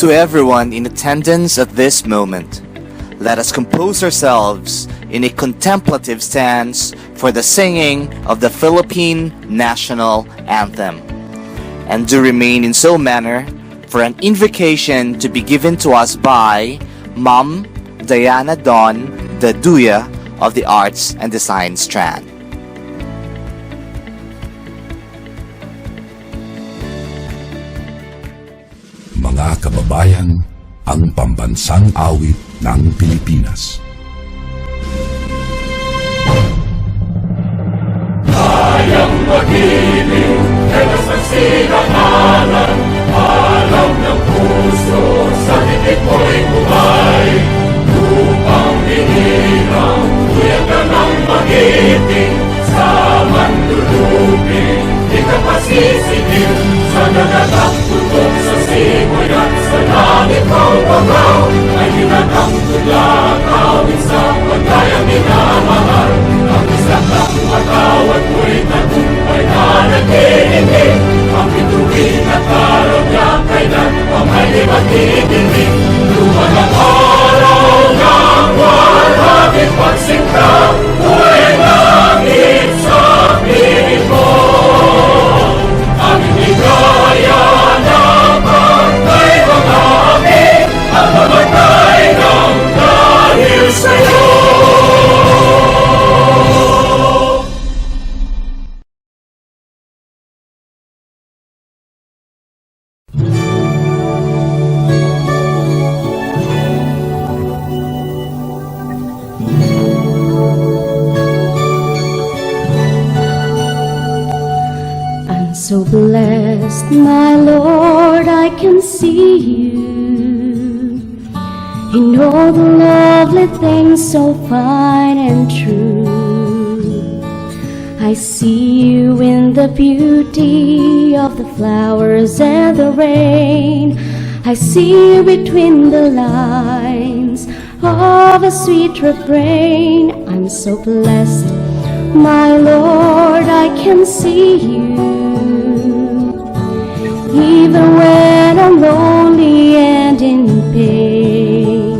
To everyone in attendance at this moment, let us compose ourselves in a contemplative stance for the singing of the Philippine National Anthem, and do remain in so manner for an invocation to be given to us by Ma'am Diana Don Daduya of the Arts and Design Strand. Mga kababayan, ang pambansang awit ng Pilipinas. Kayang mag-ibig, kaya sa sinangalan, alam ng puso, sa titik mo'y buhay. Upang hinirang, kuya ka ng mag-ibig, sa manlulupin, di ka pasisigil, sa nagatang tutok sa simoy at sa langit mo bangaw, ay hinatang tula, kawin sa pagkayang minamahal. Ang isang ng matawad mo'y tagumpay na nag-iibig, ang bituin at araw niya kailan ang may libat iibig. Luman ang araw ng walang pagsinta, buhay langit sa piling mo. Ang higaya na pagkay mga amin, ang mamatay ng dahil sa'yo. So blessed, my Lord, I can see you in all the lovely things so fine and true. I see you in the beauty of the flowers and the rain. I see you between the lines of a sweet refrain. I'm so blessed, my Lord, I can see you even when I'm lonely and in pain.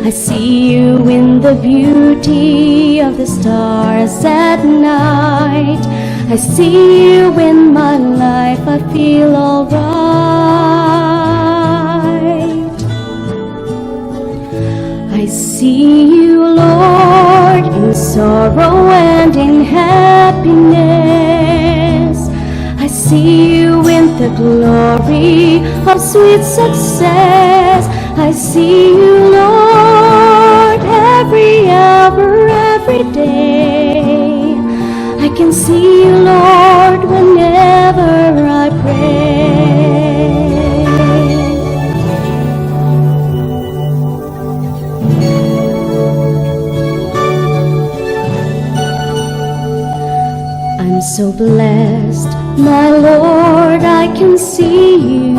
I see you in the beauty of the stars at night. I see you in my life, I feel alright. I see you, Lord, in sorrow and in happiness. I see you in the glory of sweet success. I see you, Lord, every hour, every day. I can see you, Lord, whenever I pray. I'm so blessed, my Lord, I can see you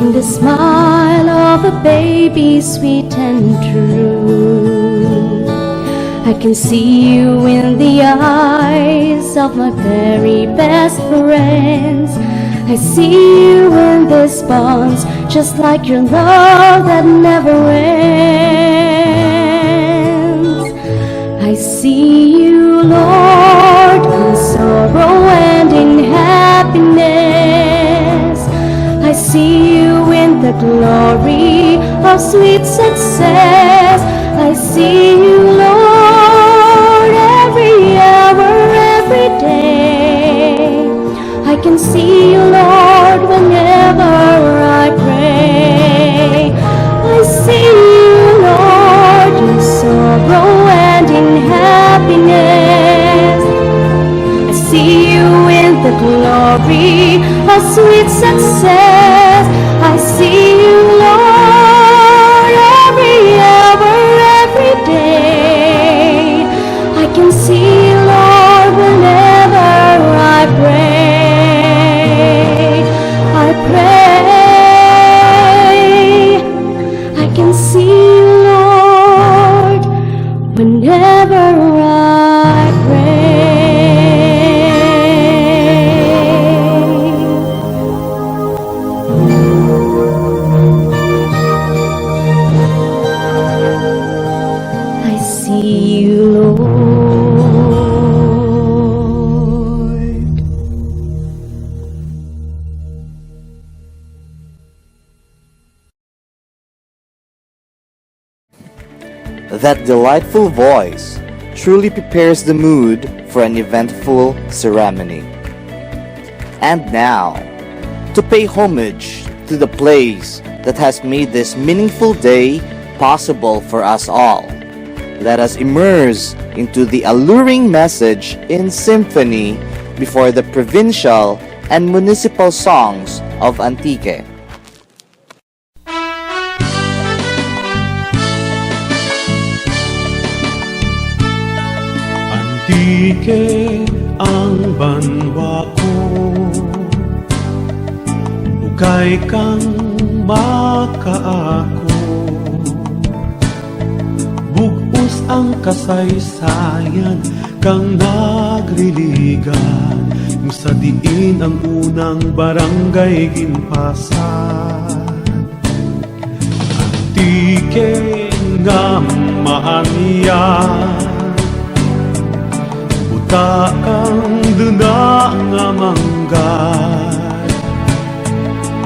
in the smile of a baby, sweet and true. I can see you in the eyes of my very best friends. I see you in this bonds, just like your love that never ends. I see you, Lord, in sorrow and in happiness. I see you in the glory of sweet success. I see you, Lord, every hour, every day. I can see you, Lord, whenever I pray. I see you, Lord, in sorrow and in happiness. I see you in the glory of sweet success. I see you, Lord, every hour, every day. I can see you, Lord, whenever I pray. I pray. I can see you, Lord, whenever I pray. That delightful voice truly prepares the mood for an eventful ceremony. And now, to pay homage to the place that has made this meaningful day possible for us all, let us immerse into the alluring message in symphony before the provincial and municipal songs of Antique. Antique ang banwa ko, ugay kang makaako. Bugos ang kasaysayan kang nagliligan, kung sa diin ang unang barangay ginpasan. Antique nga maaniyan, taang duna nga manggay,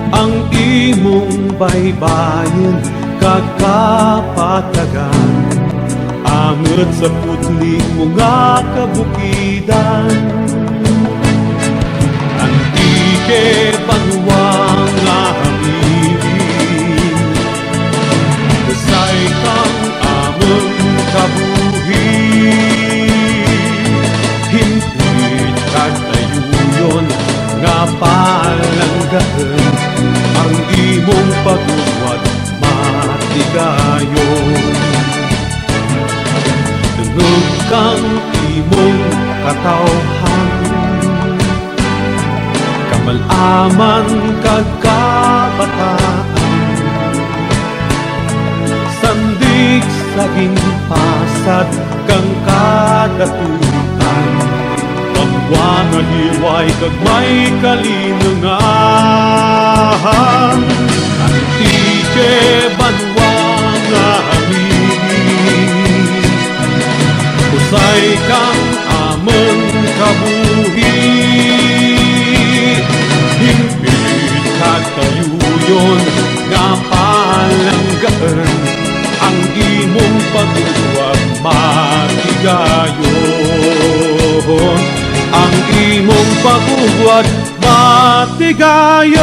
ang imong baybayin kakapatagan, anget sa putli mo nga kabukidan. Antique banwang nga habilin, kusay kang among kabuhin. Hintid kagtayuyon nga palanggaan, ang imong pagluwat matigayon. Tungod kang imong katawhan, kamalaman kagkabataan, sandig saging pasad kang kadatutan, bangwa nga liway kag may kalinungan. Antique banwa nga habilin, kusay kang among kabuhi. Hingpit kagtayuyon nga palanggaan, ang imong pagluwag matigayon, ang imong pagluwag matigayon.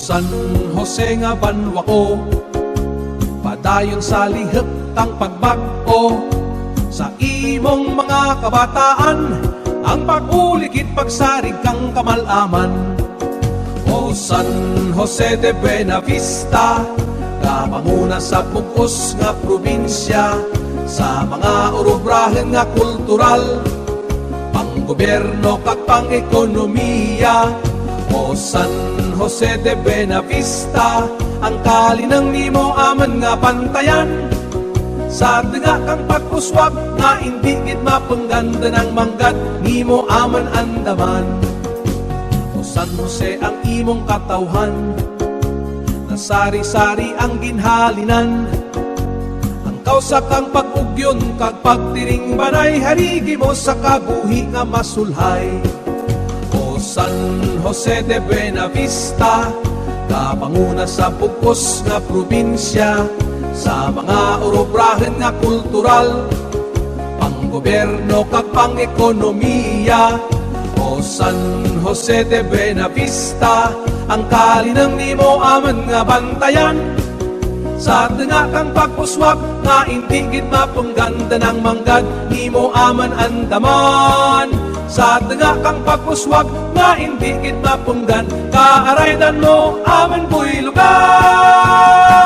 San Jose nga banwa ko, padayon sa lihep tang pagbag-o, sa imong mga kabataan, ang pag-ulikit pagsarig kang kamalaman. O San Jose de Buenavista, kamanguna sa bugos nga probinsya, sa mga urobrahen nga kultural, panggobyerno kag pang-ekonomiya. O San Jose de Buenavista, ang kalinang nimo aman nga bantayan, sa tinga kang pag-uswag nga hindi gid mapangganda ng manggad nimo aman andaman. O San Jose ang imong katawhan, nasari-sari ang ginhalinan, ang kausa kang pag-ugyon kag pagtiring banay, harigi mo sa kabuhi nga masulhay. O San Jose de Buenavista, kapanguna sa bugos nga probinsya, sa mga urobrahen nga kultural, panggobyerno kag pang-ekonomiya. O San Jose de Buenavista, ang kalinang nimo aman nga bantayan, sa tinga kang pagpuswag nga hindi gid mapangganda ng manggad nimo aman andaman. Sa tinga kang pagpuswag nga hindi gid mapunggan, kaaraydan mo aman ko'y lugar.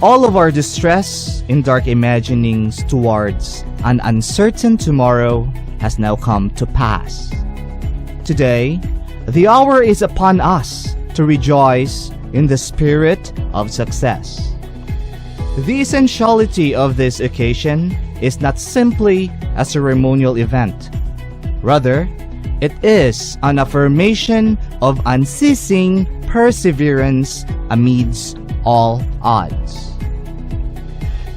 All of our distress in dark imaginings towards an uncertain tomorrow has now come to pass. Today, the hour is upon us to rejoice in the spirit of success. The essentiality of this occasion is not simply a ceremonial event. Rather, it is an affirmation of unceasing perseverance amidst all odds.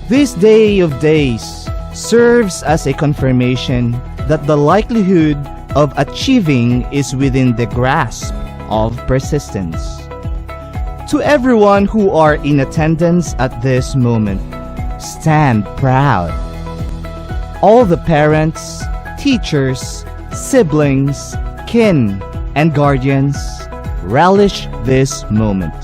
This day of days serves as a confirmation that the likelihood of achieving is within the grasp of persistence. To everyone who are in attendance at this moment, stand proud. All the parents, teachers, siblings, kin, and guardians relish this moment.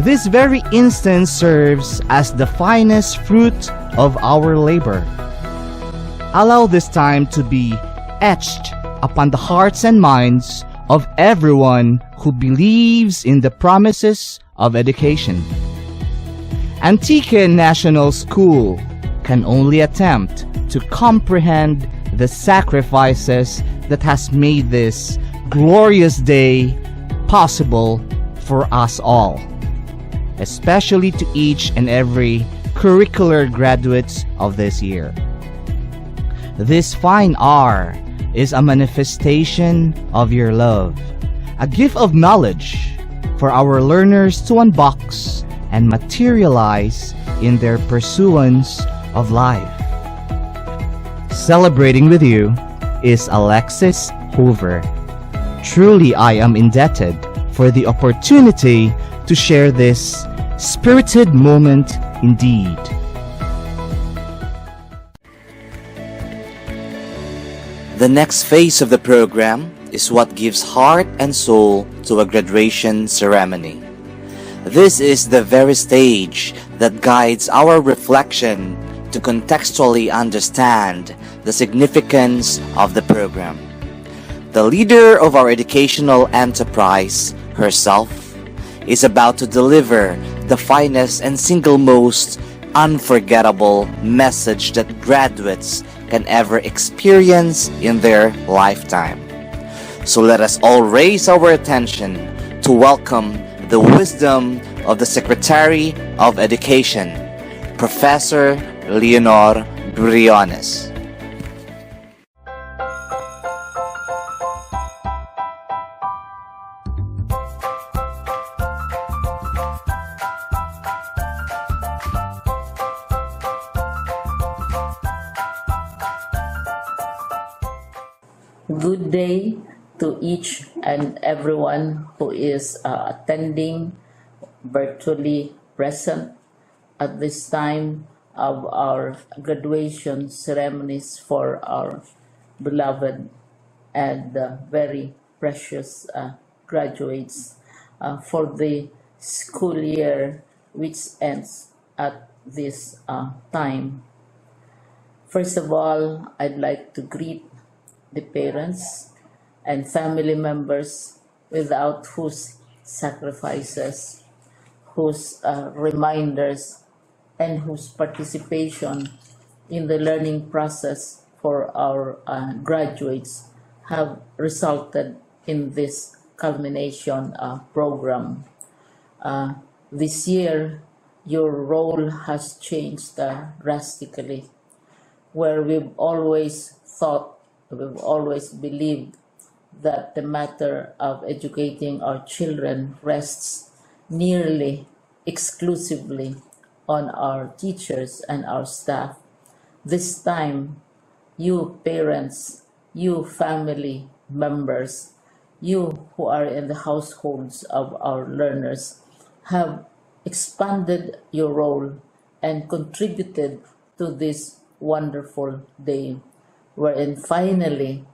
This very instant serves as the finest fruit of our labor. Allow this time to be etched upon the hearts and minds of everyone who believes in the promises of education. Antique National School can only attempt to comprehend the sacrifices that has made this glorious day possible for us all, especially to each and every curricular graduates of this year. This fine hour is a manifestation of your love, a gift of knowledge for our learners to unbox and materialize in their pursuance of life. Celebrating with you is Alexis Hoover. Truly, I am indebted for the opportunity to share this spirited moment indeed. The next phase of the program is what gives heart and soul to a graduation ceremony. This is the very stage that guides our reflection to contextually understand the significance of the program. The leader of our educational enterprise, herself, is about to deliver the finest and single most unforgettable message that graduates can ever experience in their lifetime. So let us all raise our attention to welcome the wisdom of the Secretary of Education, Professor Leonor Briones. Good day to each and everyone who is attending virtually present at this time of our graduation ceremonies for our beloved and very precious graduates for the school year which ends at this time. First of all, I'd like to greet the parents and family members without whose sacrifices, whose reminders, and whose participation in the learning process for our graduates have resulted in this culmination program. This year, your role has changed drastically, where we've always believed that the matter of educating our children rests nearly exclusively on our teachers and our staff. This time, you parents, you family members, you who are in the households of our learners have expanded your role and contributed to this wonderful day, wherein finally,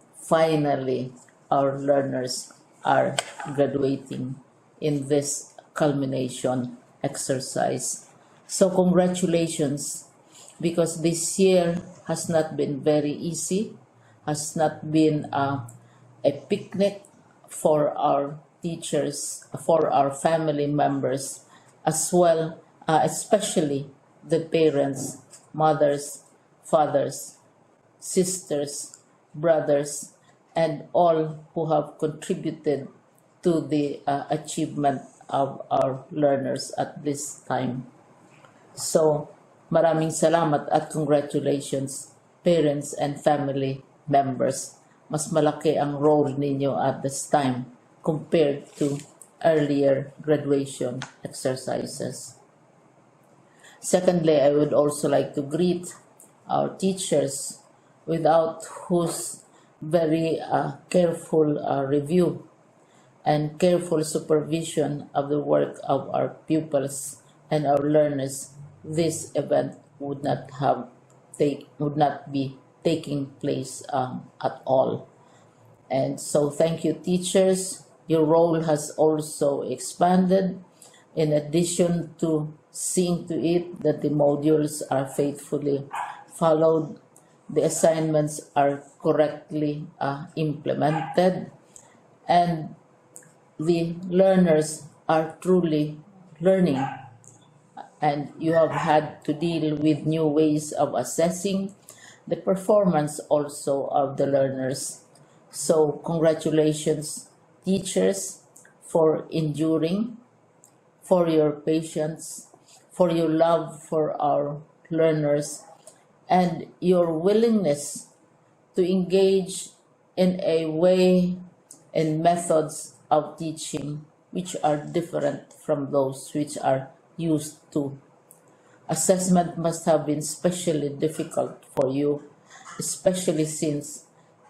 our learners are graduating in this culmination exercise. So congratulations, because this year has not been very easy, has not been a picnic for our teachers, for our family members, as well especially the parents, mothers, fathers, sisters, brothers, and all who have contributed to the achievement of our learners at this time. So, maraming salamat at congratulations, parents and family members. Mas malaki ang role ninyo at this time compared to earlier graduation exercises. Secondly, I would also like to greet our teachers, without whose very careful review and careful supervision of the work of our pupils and our learners, this event would not be taking place at all. And so thank you, teachers. Your role has also expanded. In addition to seeing to it that the modules are faithfully followed, the assignments are correctly implemented, and the learners are truly learning. And you have had to deal with new ways of assessing the performance also of the learners. So congratulations, teachers, for enduring, for your patience, for your love for our learners, and your willingness to engage in a way and methods of teaching which are different from those which are used to. Assessment must have been especially difficult for you, especially since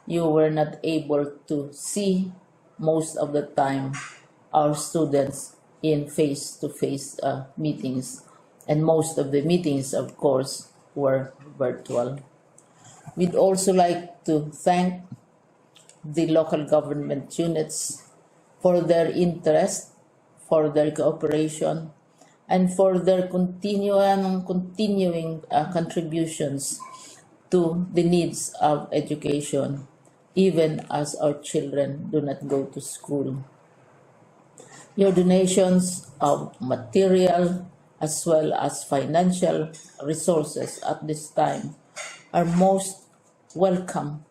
you were not able to see most of the time our students in face-to-face meetings, and most of the meetings, of course, were virtual. We'd also like to thank the local government units for their interest, for their cooperation, and for their continuing contributions to the needs of education, even as our children do not go to school. Your donations of material as well as financial resources at this time are most welcome,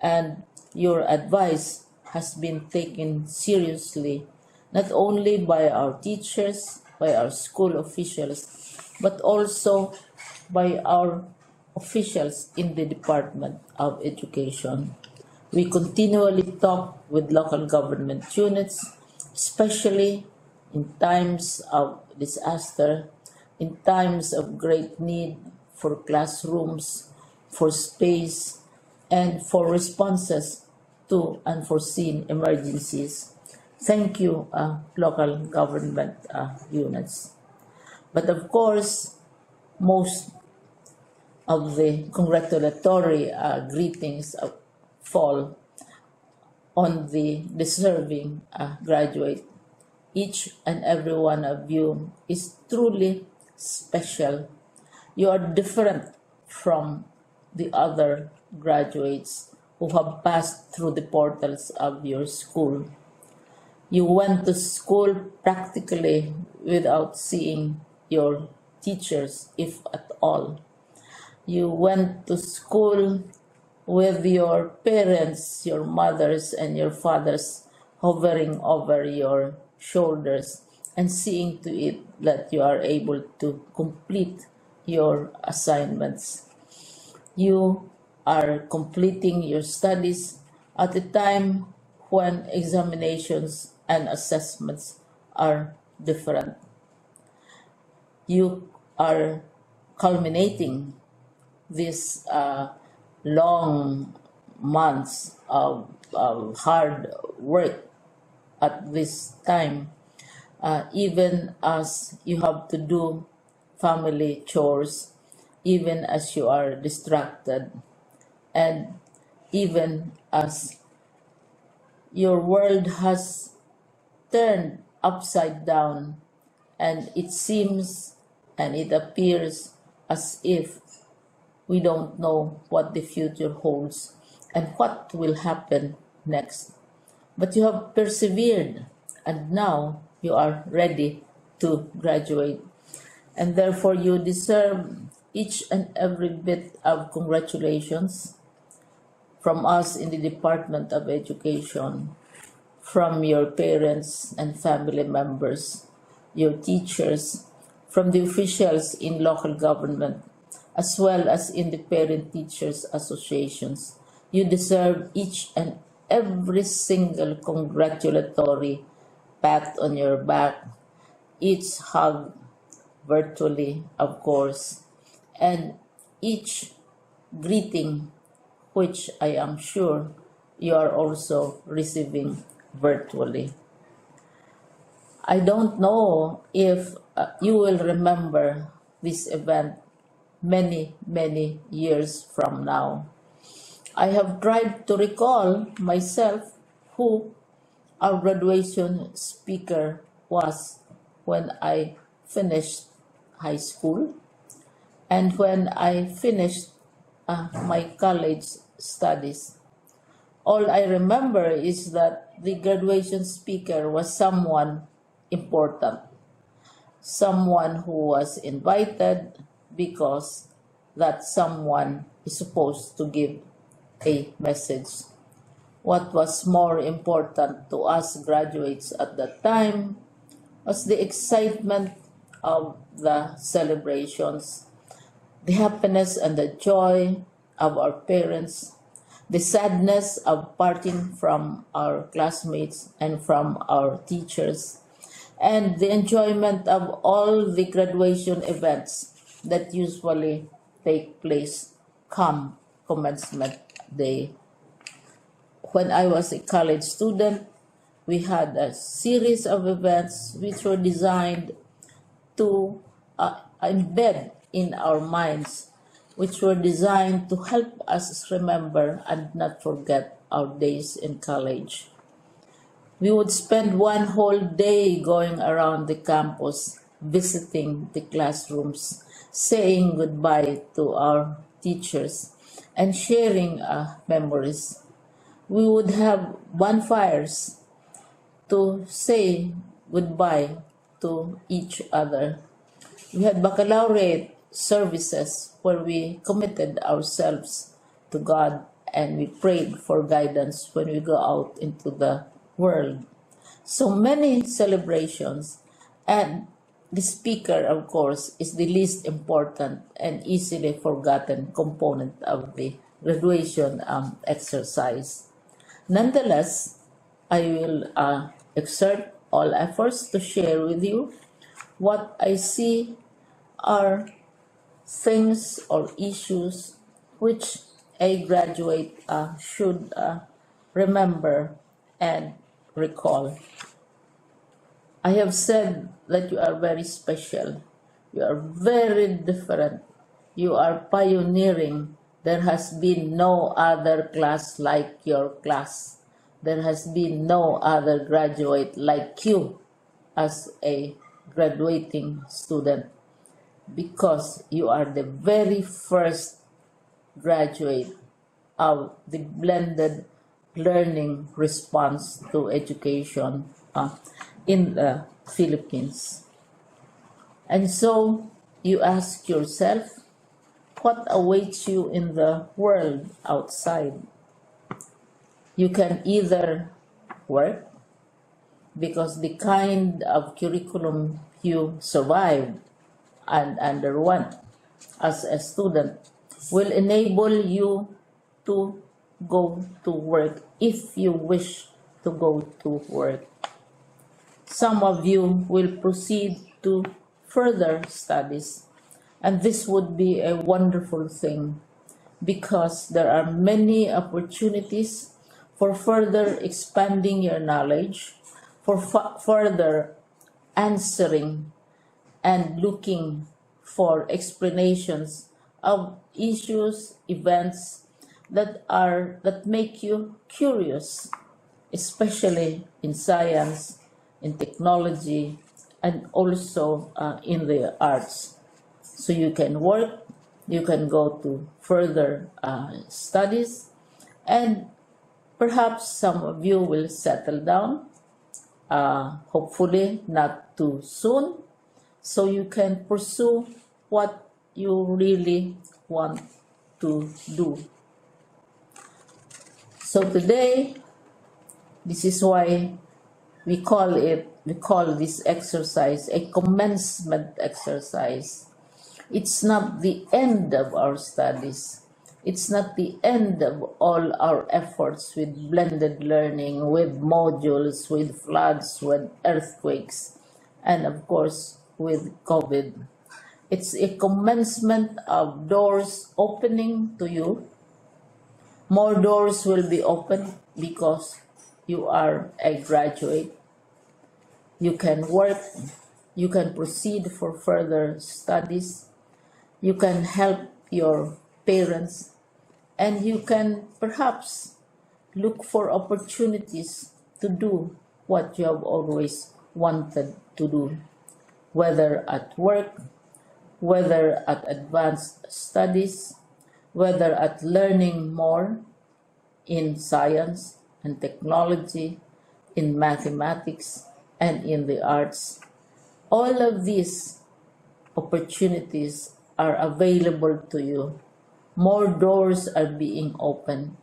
and your advice has been taken seriously not only by our teachers, by our school officials, but also by our officials in the Department of Education. We continually talk with local government units, especially in times of disaster, in times of great need for classrooms, for space, and for responses to unforeseen emergencies. Thank you, local government units. But of course, most of the congratulatory greetings fall on the deserving graduate. Each and every one of you is truly special. You are different from the other graduates who have passed through the portals of your school. You went to school practically without seeing your teachers, if at all. You went to school with your parents, your mothers, and your fathers hovering over your shoulders and seeing to it that you are able to complete your assignments. You are completing your studies at a time when examinations and assessments are different. You are culminating these long months of hard work at this time, even as you have to do family chores, even as you are distracted, and even as your world has turned upside down, and it seems and it appears as if we don't know what the future holds and what will happen next. But you have persevered, and now you are ready to graduate. and therefore you deserve each and every bit of congratulations from us in the Department of Education, from your parents and family members, your teachers, from the officials in local government, as well as in the parent teachers associations. You deserve each and every single congratulatory pat on your back, each hug virtually, of course, and each greeting, which I am sure you are also receiving virtually. I don't know if you will remember this event many, many years from now. I have tried to recall myself who our graduation speaker was when I finished high school and when I finished my college studies. All I remember is that the graduation speaker was someone important, someone who was invited because that someone is supposed to give a message. What was more important to us graduates at that time was the excitement of the celebrations, the happiness and the joy of our parents, the sadness of parting from our classmates and from our teachers, and the enjoyment of all the graduation events that usually take place come commencement day. When I was a college student, we had a series of events which were designed to embed in our minds, which were designed to help us remember and not forget our days in college. We would spend one whole day going around the campus, visiting the classrooms, saying goodbye to our teachers, and sharing memories. We would have bonfires to say goodbye to each other. We had baccalaureate services where we committed ourselves to God and we prayed for guidance when we go out into the world. So many celebrations, and the speaker, of course, is the least important and easily forgotten component of the graduation exercise. Nonetheless, I will exert all efforts to share with you what I see are things or issues which a graduate should remember and recall. I have said that you are very special. You are very different. You are pioneering. There has been no other class like your class. There has been no other graduate like you as a graduating student, because you are the very first graduate of the blended learning response to education in the Philippines. And so you ask yourself, what awaits you in the world outside? You can either work, because the kind of curriculum you survived and underwent as a student will enable you to go to work if you wish to go to work. Some of you will proceed to further studies, and this would be a wonderful thing because there are many opportunities for further expanding your knowledge, for further answering and looking for explanations of issues, events that make you curious, especially in science, in technology, and also in the arts. So you can work, you can go to further studies, and perhaps some of you will settle down, hopefully not too soon. so you can pursue what you really want to do. So today, this is why we call this exercise a commencement exercise. It's not the end of our studies. It's not the end of all our efforts with blended learning, with modules, with floods, with earthquakes, and of course with COVID. It's a commencement of doors opening to you. More doors will be opened because you are a graduate. You can work, you can proceed for further studies, you can help your parents, and you can perhaps look for opportunities to do what you have always wanted to do, whether at work, whether at advanced studies, whether at learning more in science and technology, in mathematics, and in the arts. All of these opportunities are available to you. More doors are being opened.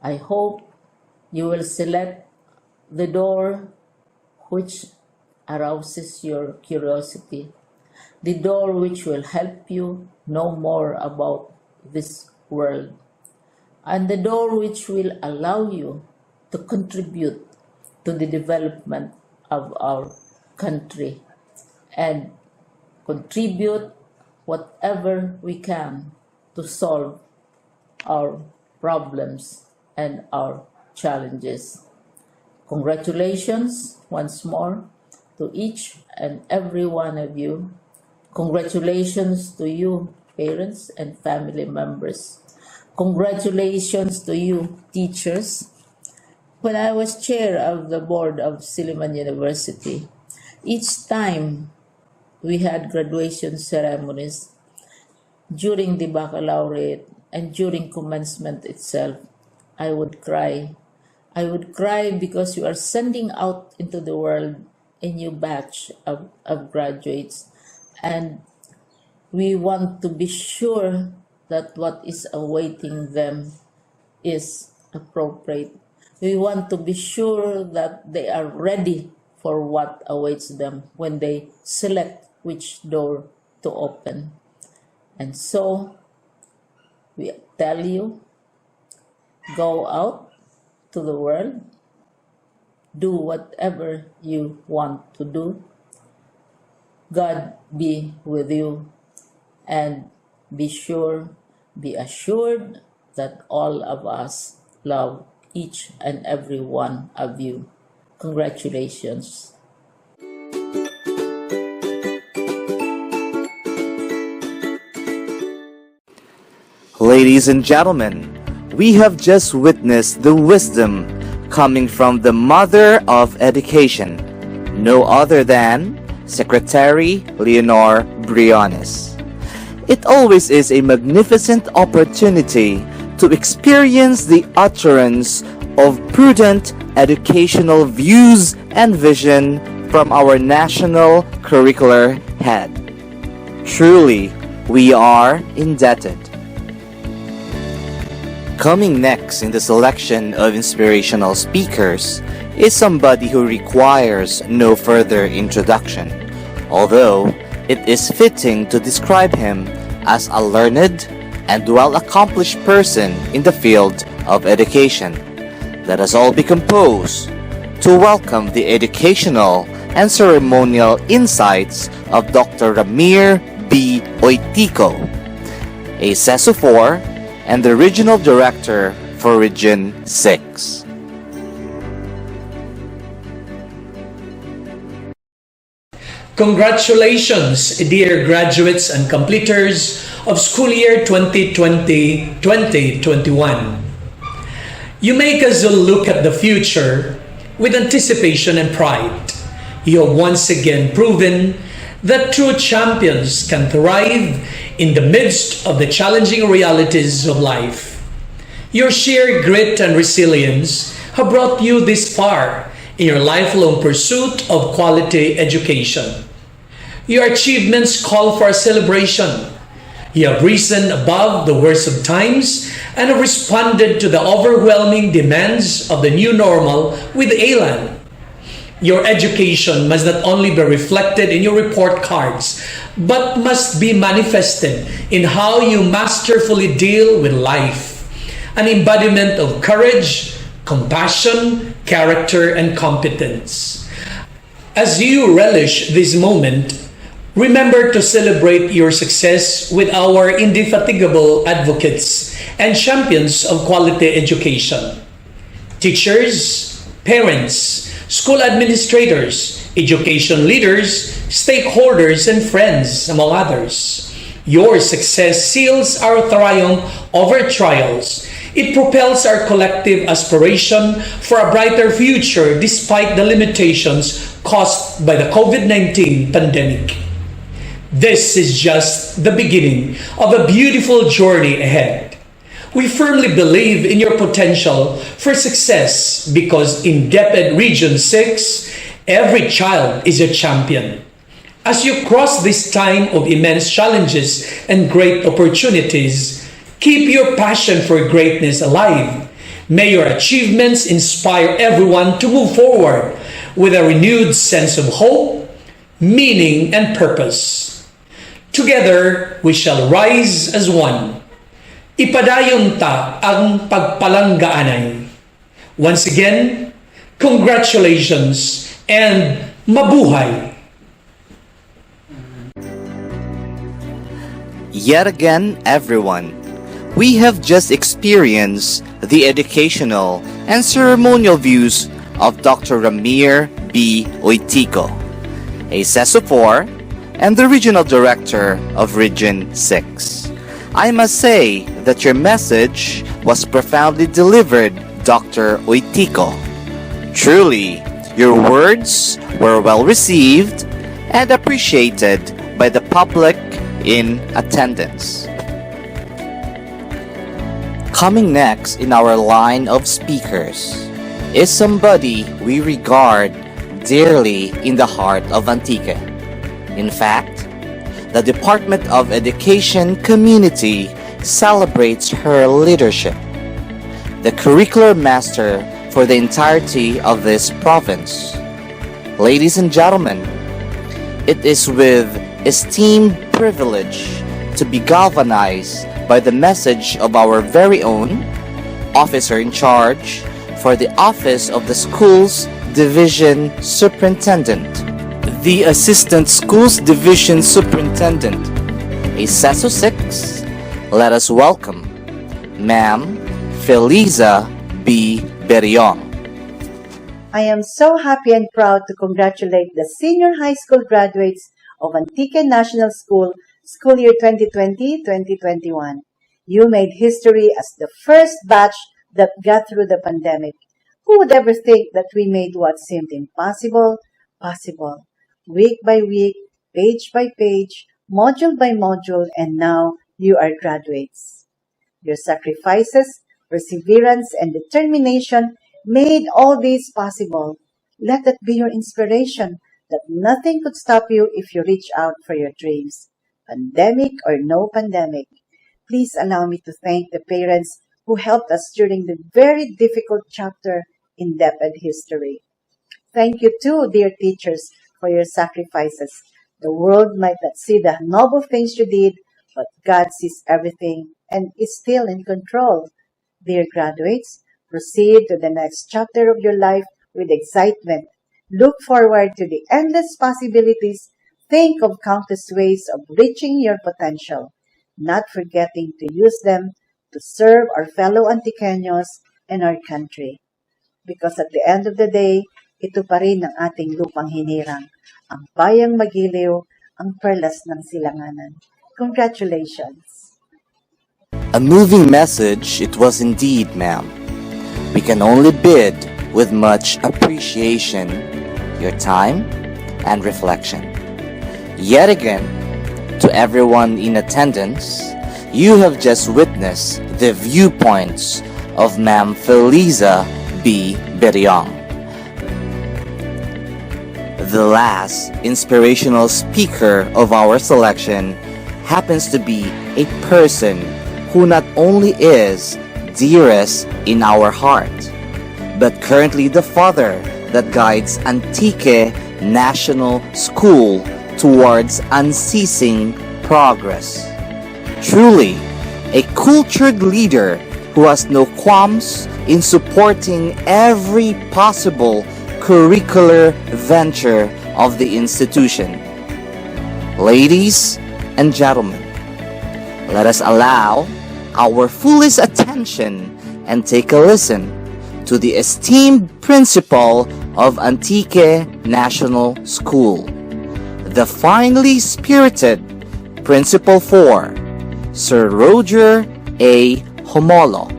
I hope you will select the door which arouses your curiosity, the door which will help you know more about this world, and the door which will allow you to contribute to the development of our country and contribute whatever we can to solve our problems and our challenges. Congratulations once more to each and every one of you. Congratulations to you, parents and family members. Congratulations to you, teachers. When I was chair of the board of Silliman University, each time we had graduation ceremonies, during the baccalaureate and during commencement itself, I would cry. I would cry because you are sending out into the world a new batch of graduates, and we want to be sure that what is awaiting them is appropriate. We want to be sure that they are ready for what awaits them when they select which door to open. And so, we tell you, go out to the world, do whatever you want to do. God be with you, and be assured that all of us love each and every one of you. Congratulations. Ladies and gentlemen, we have just witnessed the wisdom coming from the mother of education, no other than Secretary Leonor Briones. It always is a magnificent opportunity to experience the utterance of prudent educational views and vision from our national curricular head. Truly, we are indebted. Coming next in the selection of inspirational speakers is somebody who requires no further introduction, although it is fitting to describe him as a learned and well-accomplished person in the field of education. Let us all be composed to welcome the educational and ceremonial insights of Dr. Ramir B. Oitico, a CESU 4 and the Regional Director for Region 6. Congratulations, dear graduates and completers of school year 2020-2021. You make us look at the future with anticipation and pride. You have once again proven that true champions can thrive in the midst of the challenging realities of life. Your sheer grit and resilience have brought you this far in your lifelong pursuit of quality education. Your achievements call for a celebration. You have risen above the worst of times and have responded to the overwhelming demands of the new normal with elan. Your education must not only be reflected in your report cards, but must be manifested in how you masterfully deal with life. An embodiment of courage, compassion, character, and competence. As you relish this moment, remember to celebrate your success with our indefatigable advocates and champions of quality education. Teachers, parents, school administrators, education leaders, stakeholders, and friends, among others. Your success seals our triumph over trials. It propels our collective aspiration for a brighter future despite the limitations caused by the COVID-19 pandemic. This is just the beginning of a beautiful journey ahead. We firmly believe in your potential for success because in DepEd Region 6, every child is a champion. As you cross this time of immense challenges and great opportunities, keep your passion for greatness alive. May your achievements inspire everyone to move forward with a renewed sense of hope, meaning, and purpose. Together, we shall rise as one. Ipadayon ta ang pagpalanggaanay. Once again, congratulations and mabuhay! Yet again, everyone, we have just experienced the educational and ceremonial views of Dr. Ramir B. Oitico, a CESO4 and the Regional Director of Region 6. I must say that your message was profoundly delivered, Dr. Oitico. Truly, your words were well received and appreciated by the public in attendance. Coming next in our line of speakers is somebody we regard dearly in the heart of Antique. In fact, the Department of Education community celebrates her leadership. The curricular master for the entirety of this province. Ladies and gentlemen, it is with esteemed privilege to be galvanized by the message of our very own officer in charge for the Office of the Schools Division Superintendent, the Assistant Schools Division Superintendent, a CESO 6. Let us welcome Ma'am Feliza B. Beriong. I am so happy and proud to congratulate the senior high school graduates of Antique National School, school year 2020-2021. You made history as the first batch that got through the pandemic. Who would ever think that we made what seemed impossible, possible? Week by week, page by page, module by module, and now you are graduates. Your sacrifices, perseverance, and determination made all these possible. Let that be your inspiration, that nothing could stop you if you reach out for your dreams. Pandemic or no pandemic, please allow me to thank the parents who helped us during the very difficult chapter in DepEd history. Thank you too, dear teachers, for your sacrifices. The world might not see the noble things you did, but God sees everything and is still in control. Dear graduates, proceed to the next chapter of your life with excitement. Look forward to the endless possibilities. Think of countless ways of reaching your potential, not forgetting to use them to serve our fellow Antiqueños and our country. Because at the end of the day, ito pa rin ang ating lupang hinirang, ang bayang magiliw, ang perlas ng silanganan. Congratulations! A moving message it was indeed, ma'am. We can only bid with much appreciation your time and reflection. Yet again, to everyone in attendance, you have just witnessed the viewpoints of Ma'am Feliza B. Beriong. The last inspirational speaker of our selection happens to be a person who not only is dearest in our heart, but currently the father that guides Antique National School towards unceasing progress. Truly, a cultured leader who has no qualms in supporting every possible curricular venture of the institution. Ladies and gentlemen, let us allow our fullest attention and take a listen to the esteemed principal of Antique National School, the finely spirited Principal 4, Sir Roger A. Homolo.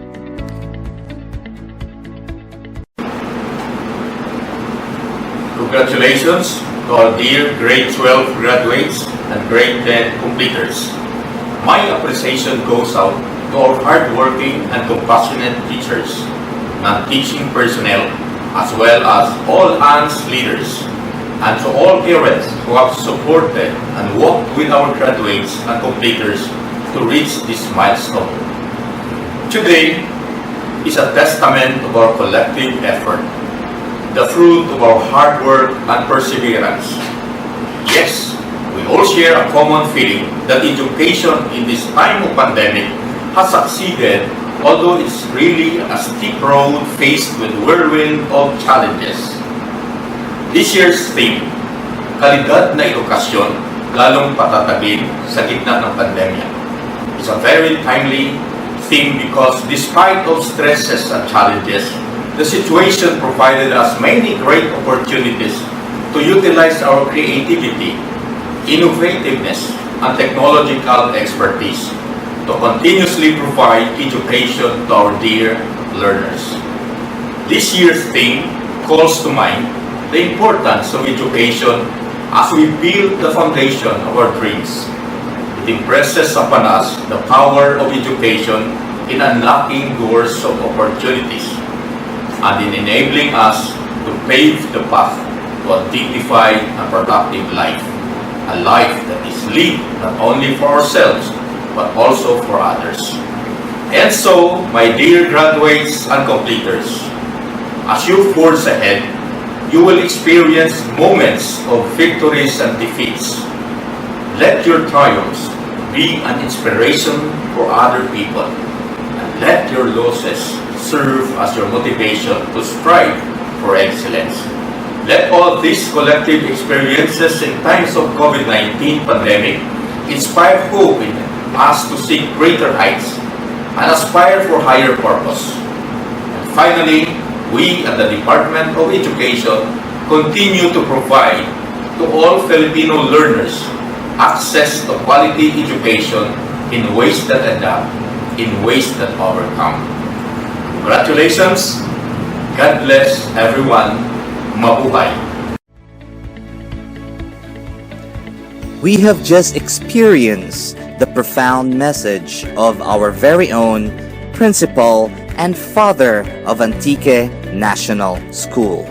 Congratulations to our dear grade 12 graduates and grade 10 completers. My appreciation goes out to our hardworking and compassionate teachers, non-teaching personnel, as well as all ANS leaders, and to all parents who have supported and worked with our graduates and completers to reach this milestone. Today is a testament of our collective effort, the fruit of our hard work and perseverance. Yes, we all share a common feeling that education in this time of pandemic has succeeded, although it's really a steep road faced with whirlwind of challenges. This year's theme, Kalidad na Edukasyon, lalong patatagin sa gitna ng pandemya, is a very timely theme because despite of stresses and challenges, the situation provided us many great opportunities to utilize our creativity, innovativeness, and technological expertise to continuously provide education to our dear learners. This year's theme calls to mind the importance of education as we build the foundation of our dreams. It impresses upon us the power of education in unlocking doors of opportunities and in enabling us to pave the path to a dignified and productive life, a life that is lived not only for ourselves but also for others. And so, my dear graduates and completers, as you forge ahead, you will experience moments of victories and defeats. Let your triumphs be an inspiration for other people, and let your losses serve as your motivation to strive for excellence. Let all these collective experiences in times of COVID-19 pandemic inspire hope in us to seek greater heights and aspire for higher purpose. And finally, we at the Department of Education continue to provide to all Filipino learners access to quality education in ways that adapt, in ways that overcome. Congratulations! God bless everyone. Mabuhay! We have just experienced the profound message of our very own principal and father of Antique National School.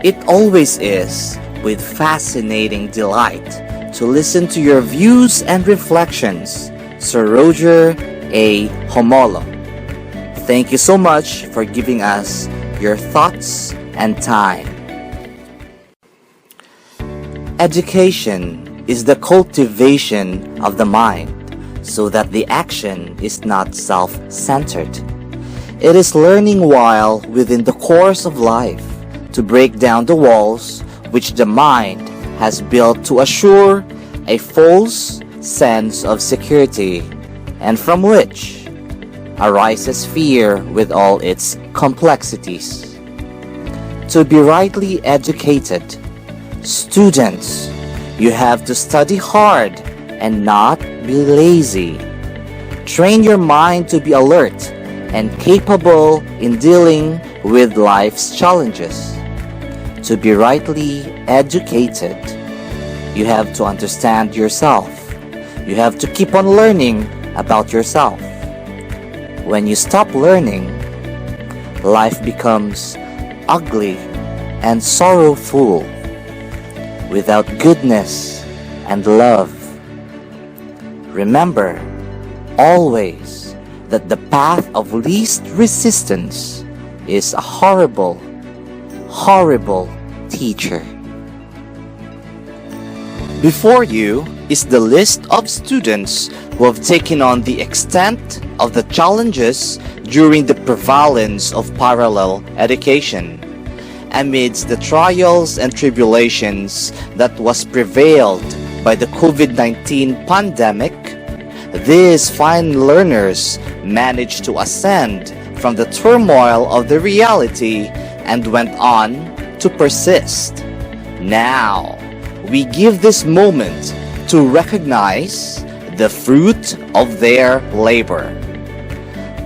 It always is with fascinating delight to listen to your views and reflections, Sir Roger A. Homolo. Thank you so much for giving us your thoughts and time. Education is the cultivation of the mind so that the action is not self-centered. It is learning while within the course of life to break down the walls which the mind has built to assure a false sense of security, and from which arises fear with all its complexities. To be rightly educated, students, you have to study hard and not be lazy. Train your mind to be alert and capable in dealing with life's challenges. To be rightly educated, you have to understand yourself. You have to keep on learning about yourself. When you stop learning, life becomes ugly and sorrowful. without goodness and love. Remember always that the path of least resistance is a horrible, horrible teacher. Before you is the list of students who have taken on the extent of the challenges during the prevalence of parallel education. Amidst the trials and tribulations that was prevailed by the COVID-19 pandemic, these fine learners managed to ascend from the turmoil of the reality and went on to persist. Now, we give this moment to recognize the fruit of their labor.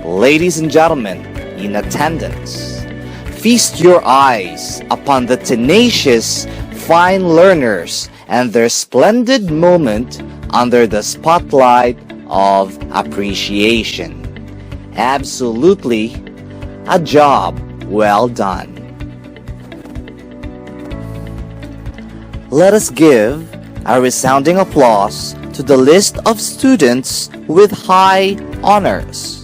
Ladies and gentlemen in attendance, feast your eyes upon the tenacious, fine learners and their splendid moment under the spotlight of appreciation. Absolutely a job well done. Let us give a resounding applause to the list of students with high honors.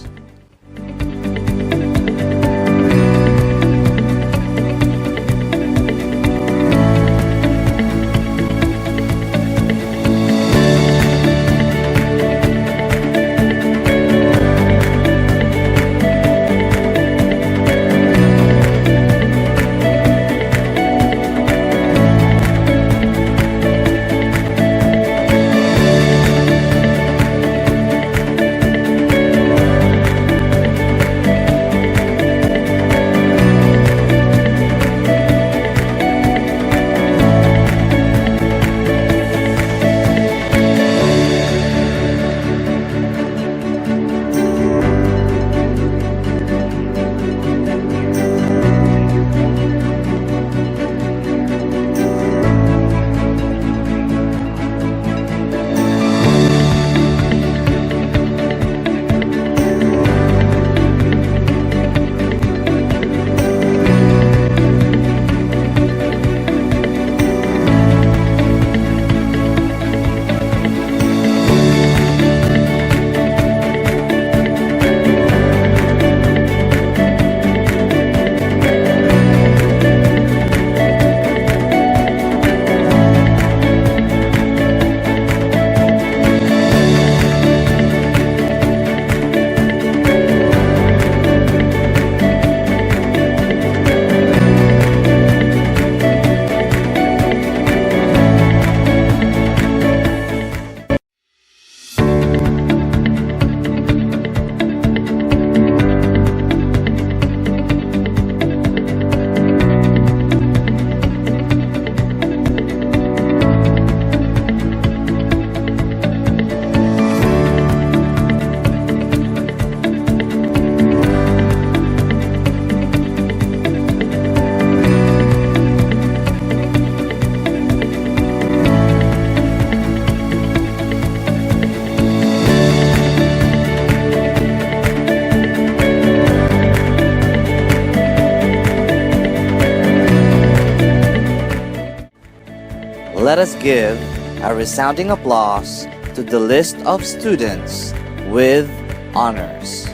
Let us give a resounding applause to the list of students with honors.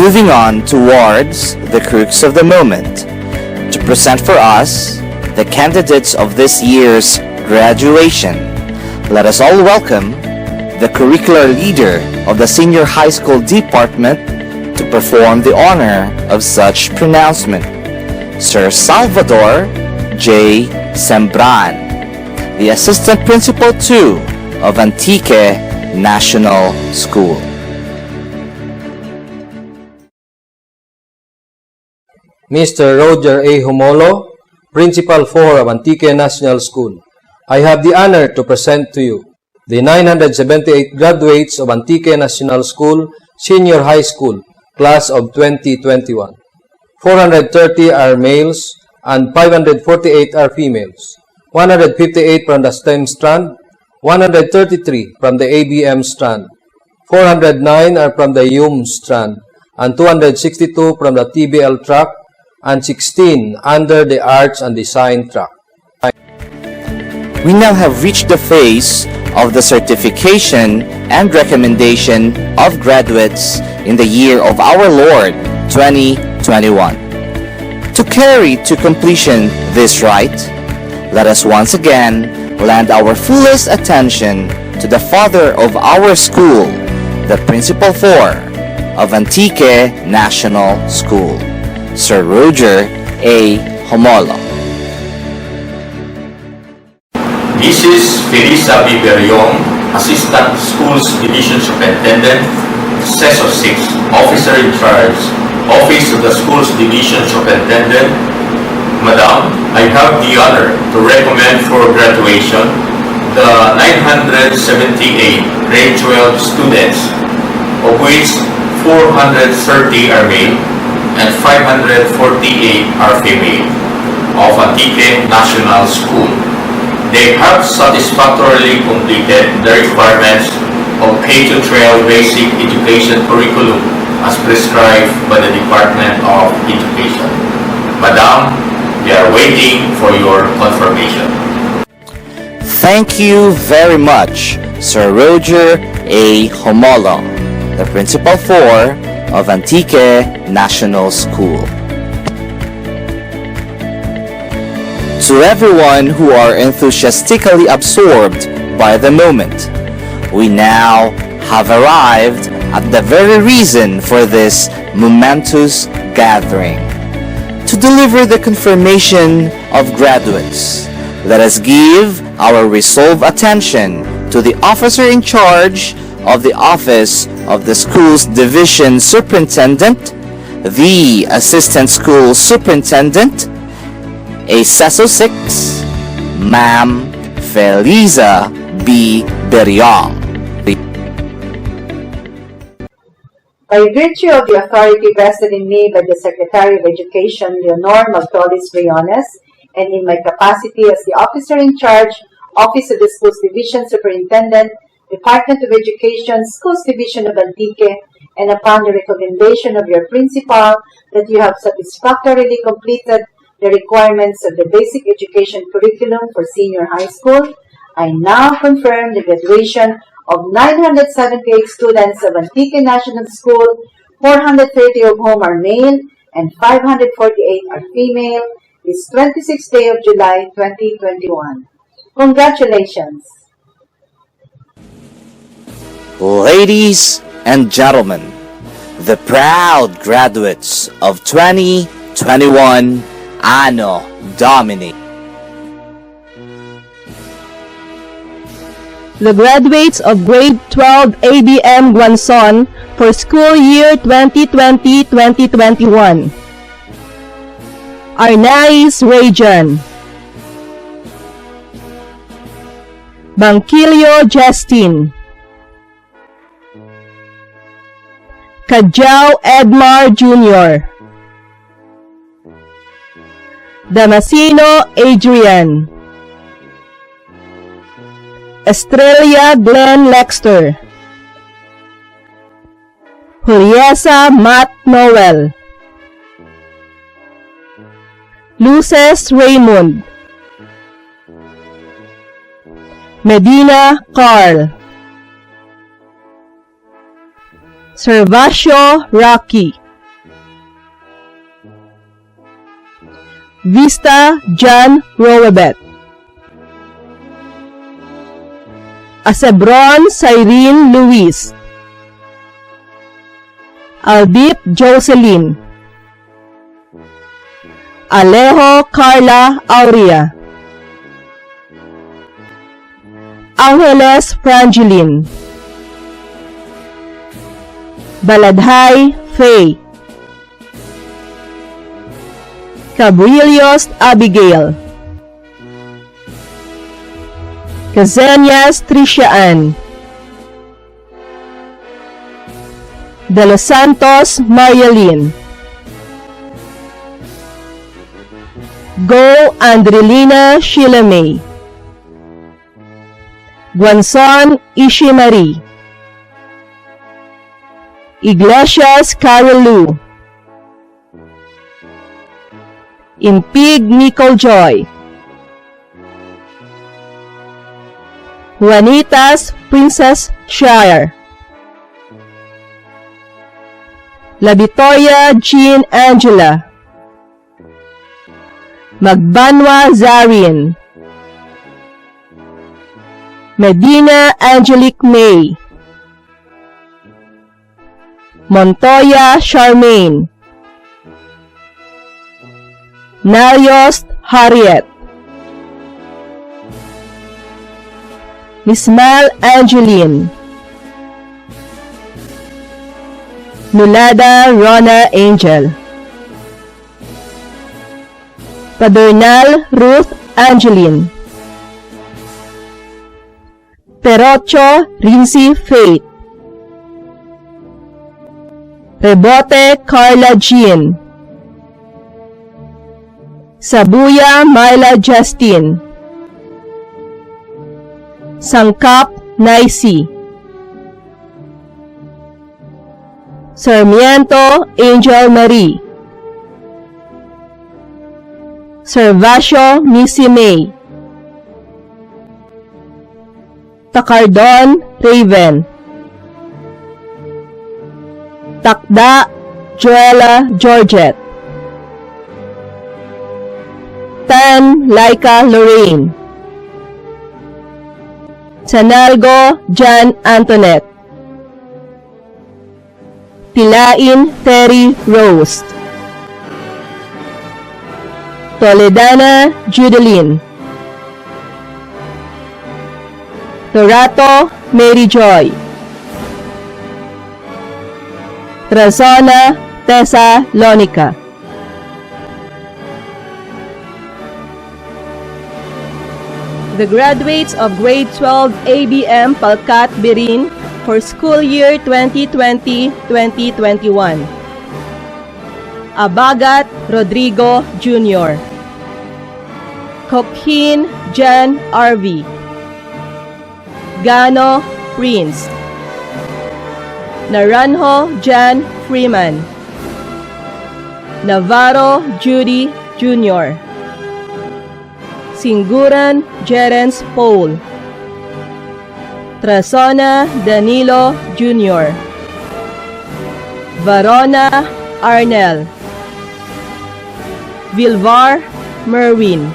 moving on towards the crux of the moment, to present for us the candidates of this year's graduation. Let us all welcome the curricular leader of the Senior High School Department to perform the honor of such pronouncement, Sir Salvador J. Sembran, the Assistant Principal 2 of Antique National School. Mr. Roger A. Homolo, Principal 4 of Antique National School. I have the honor to present to you the 978 graduates of Antique National School, Senior High School, Class of 2021. 430 are males and 548 are females. 158 from the STEM strand, 133 from the ABM strand, 409 are from the UM strand, and 262 from the TBL track, and 16 under the Arts and Design track. We now have reached the phase of the certification and recommendation of graduates in the year of our Lord 2021. To carry to completion this rite, let us once again lend our fullest attention to the father of our school, the Principal 4 of Antique National School, Sir Roger A. Homolo. Mrs. Felisa B. Berriong, Assistant Schools Division Superintendent, CESO 6, Officer in Charge, Office of the Schools Division Superintendent. Madam, I have the honor to recommend for graduation the 978 grade 12 students, of which 430 are male and 548 are female, of Antique National School. They have satisfactorily completed the requirements of K-12 basic education curriculum as prescribed by the Department of Education. Madam, we are waiting for your confirmation. Thank you very much, Sir Roger A. Homolo, the Principal 4 of Antique National School. To everyone who are enthusiastically absorbed by the moment, we now have arrived at the very reason for this momentous gathering. To deliver the confirmation of graduates, let us give our resolved attention to the officer in charge of the Office of the School's Division Superintendent, the Assistant School Superintendent, a CESO 6, Ma'am Felisa B. Berriong. By virtue of the authority vested in me by the Secretary of Education, Leonor Magtolis Briones, and in my capacity as the Officer in Charge, Office of the Schools Division Superintendent, Department of Education, Schools Division of Antique, and upon the recommendation of your principal that you have satisfactorily completed the requirements of the basic education curriculum for senior high school, I now confirm the graduation of 978 students of Antique National School, 430 of whom are male and 548 are female, this 26th day of July 2021. Congratulations! Ladies and gentlemen, the proud graduates of 2021 Anno Domini. The graduates of Grade 12 ABM Guanzon for school year 2020-2021. Arnaiz Rajan, Bangkilio Justin, Kajao Edmar Jr., Damasino Adrian, Estrella Glenn Lexter, Juliesa Matt Noel, Luces Raymond, Medina Carl, Servacio Rocky, Vista John Roebet, Asebron Cyrene Luis, Albip Jocelyn, Alejo Carla Aurea, Angeles Frangeline, Baladhay Faye, Cabrillos Abigail, Kazenias Triciaan, De Los Santos Marielyn, Go Andrelina Sheila May, Guanzon Ishimari, Iglesias Carol Lu, Impig Nicole Joy, Juanitas Princess Shire, La Victoria Jean Angela, Magbanwa Zarin, Medina Angelique May, Montoya Charmaine, Narios Harriet, Mismal Angeline, Nulada Rona Angel, Padernal Ruth Angeline, Perocho Rinzi Faith, Rebote Carla Jean, Sabuya Myla Justine, Sangkap Naisi, Sarmiento Angel Marie, Servacio Missy May, Takardon Raven, Takda Joella Georgette, Tan Laika Lorraine, Sanalgo Jan Antoinette, Tilain Terry Rose, Toledana Judeline, Torato Mary Joy, Trazona Tessa Lonica. The graduates of Grade 12 ABM Palkat Birin for school year 2020-2021. Abagat Rodrigo Jr. Kokhin Jan RV, Gano Prince, Naranjo Jan Freeman, Navarro Judy Jr., Singuran Jerence Paul, Trasona Danilo Jr., Varona Arnel, Vilvar Merwin,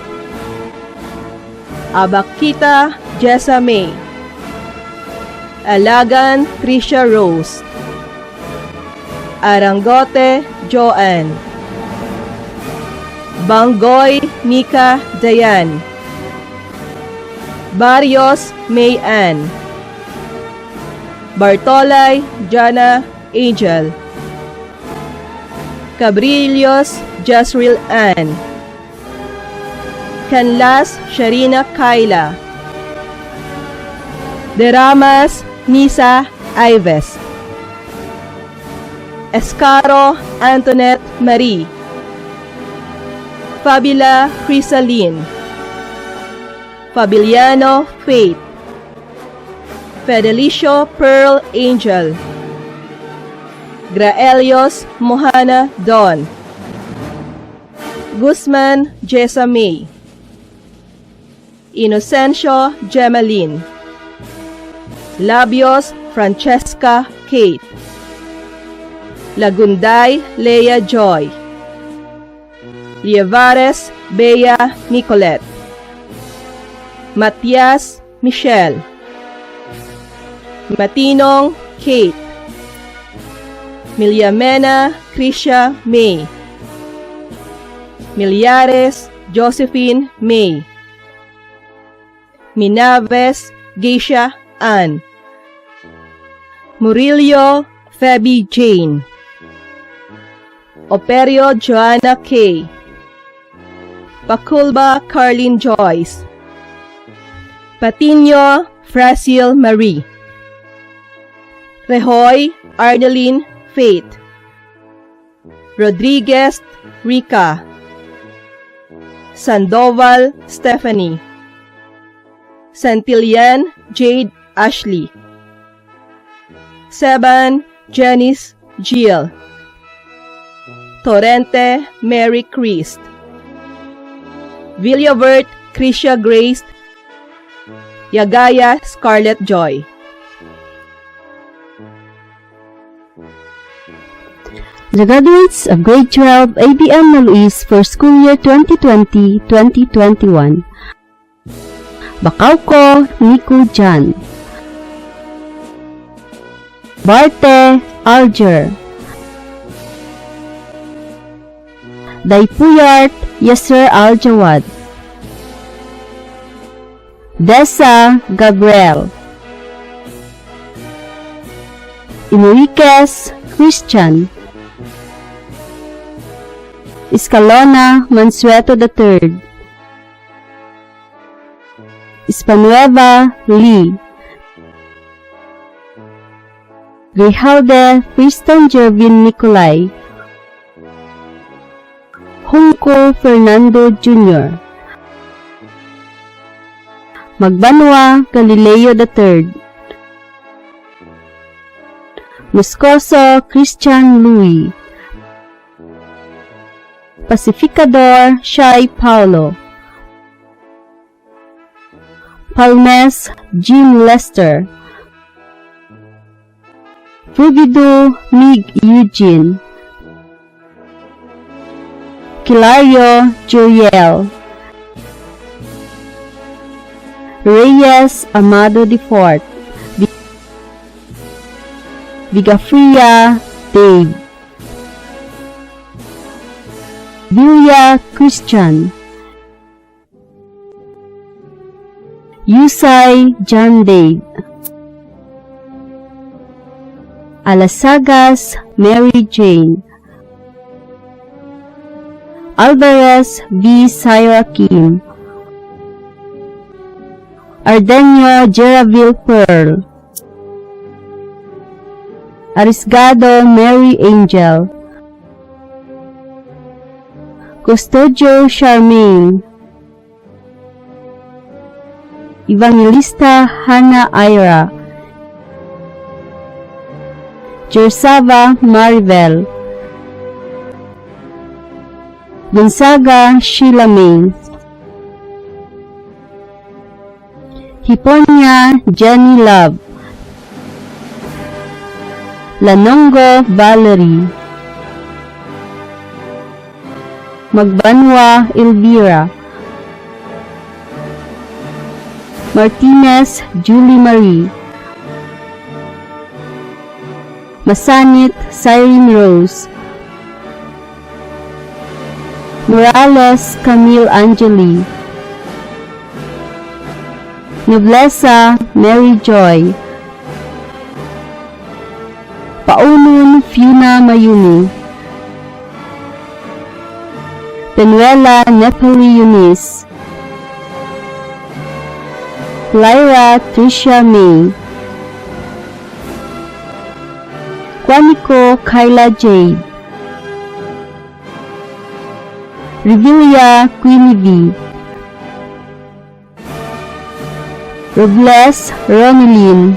Abakita Jessa May, Alagan Tricia Rose, Arangote Joanne, Bangoy Nika Dayan, Barrios May Ann, Bartolay Jana Angel, Cabrillos Jasril Ann, Canlas Sharina Kaila, Deramas Nisa Ives, Escaro Antoinette Marie, Fabila Crisaline, Fabiliano Faith, Fedelicio Pearl Angel, Graelios Mohana Don, Guzman Jessa May, Inocencio Gemaline, Labios Francesca Kate, Lagunday Leia Joy, Lievares Bea Nicolette, Matias Michelle, Matinong Kate, Miliamena Krisha May, Milyares Josephine May, Minaves Geisha Ann, Murillo Feby Jane, Operio Joanna K, Paculba Carlin Joyce, Patino Frasil Marie, Rehoy Ardeline Faith, Rodriguez Rica, Sandoval Stephanie, Santillan Jade Ashley, Seban Janice Jill, Torrente Mary Christ, Villavert Krisha Grace, Yagaya Scarlett Joy. The graduates of grade 12 ABM Maluis for school year 2020-2021. Bacauco Nico Jan, Barte Alger, Daipuyart Yasser Al-Jawad, Dessa Gabriel, Enriquez Christian, Escalona Mansueto III, Espanueva Lee, Grijalde Tristan Jervin Nicolay, Junco Fernando Jr., Magbanwa Galileo III, Moscoso Christian Louis, Pacificador Shai Paulo, Palmes Jim Lester, Frugido Mig Eugene, Kilario Juriel, Reyes Amado de Fort, Vigafria Dave, Villa Christian, Yusay John Dave, Alasagas Mary Jane, Alvarez V. Syra Kim, Ardenio Geraville Pearl, Arisgado Mary Angel, Custodio Charmaine, Evangelista Hannah Ira, Jersava Maribel, Gonzaga Sheila May, Hiponia Jenny Love, Lanongo Valerie, Magbanwa Elvira, Martinez Julie Marie, Masanit Cyrene Rose, Morales Camille Angeli, Noblesa Mary Joy, Paunun Fiona Mayumi, Penuela Nepali Eunice, Lyra Tricia May, Quanico Kyla Jade, Revilia Queenie V, Robles Ronilyn,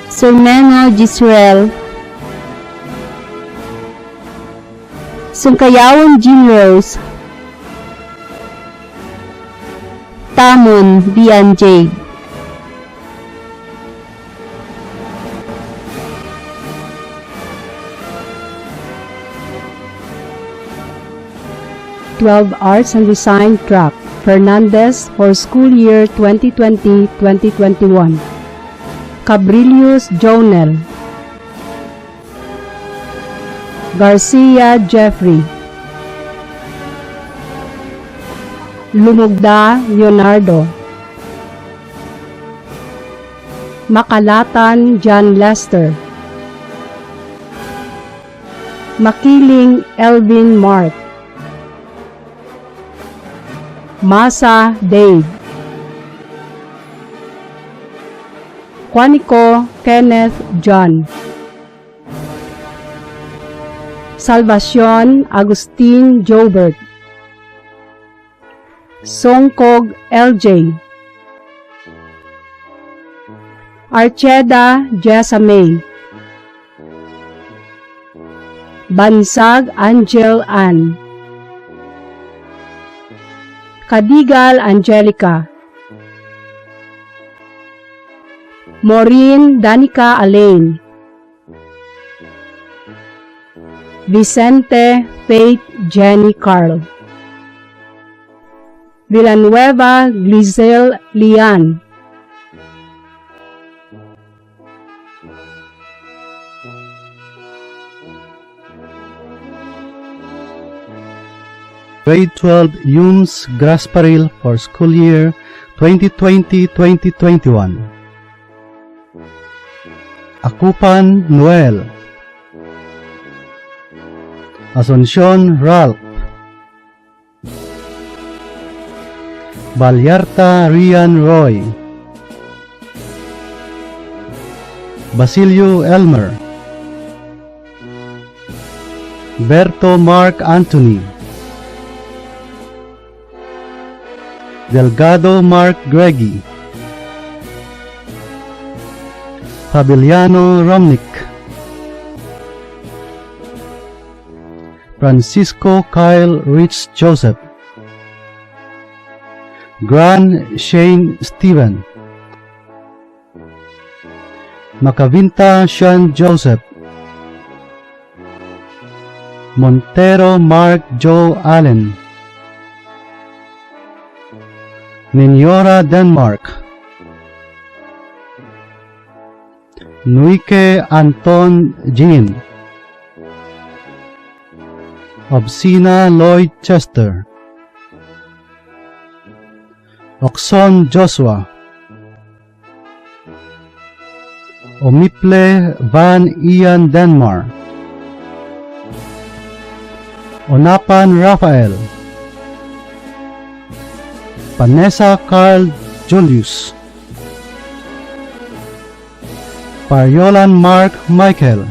Sermeno Gisrael, Sungkayawan Jean Rose, Tamon Bian Jade, 12 Arts and Design track, Fernandez for school year 2020-2021. Cabrillos Jonel. Garcia Jeffrey. Lumugda Leonardo. Makalatan John Lester. Makiling Elvin Mark. Masa Dave. Juanico Kenneth John. Salvacion Agustin Jobert. Songkog LJ. Archeda Jessa May. Bansag Angel Ann. Kadigal Angelica. Maureen Danica Alain. Vicente Faith Jenny Carl. Villanueva Glizel Lian. Grade 12 Yums Grasparil for school year 2020-2021. Akupan Noel. Asuncion Ralph. Balyarta Rian Roy. Basilio Elmer. Berto Mark Anthony. Delgado Mark Greggy. Fabiliano Romnick. Francisco Kyle Rich Joseph. Gran Shane Steven. Macavinta Sean Joseph. Montero Mark Joe Allen. Ninyora Denmark. Nuike Anton Jean. Obsina Lloyd Chester. Oxon Joshua. Omiple Van Ian Denmar. Onapan Rafael. Vanessa Carl Julius. Pariolan Mark Michael.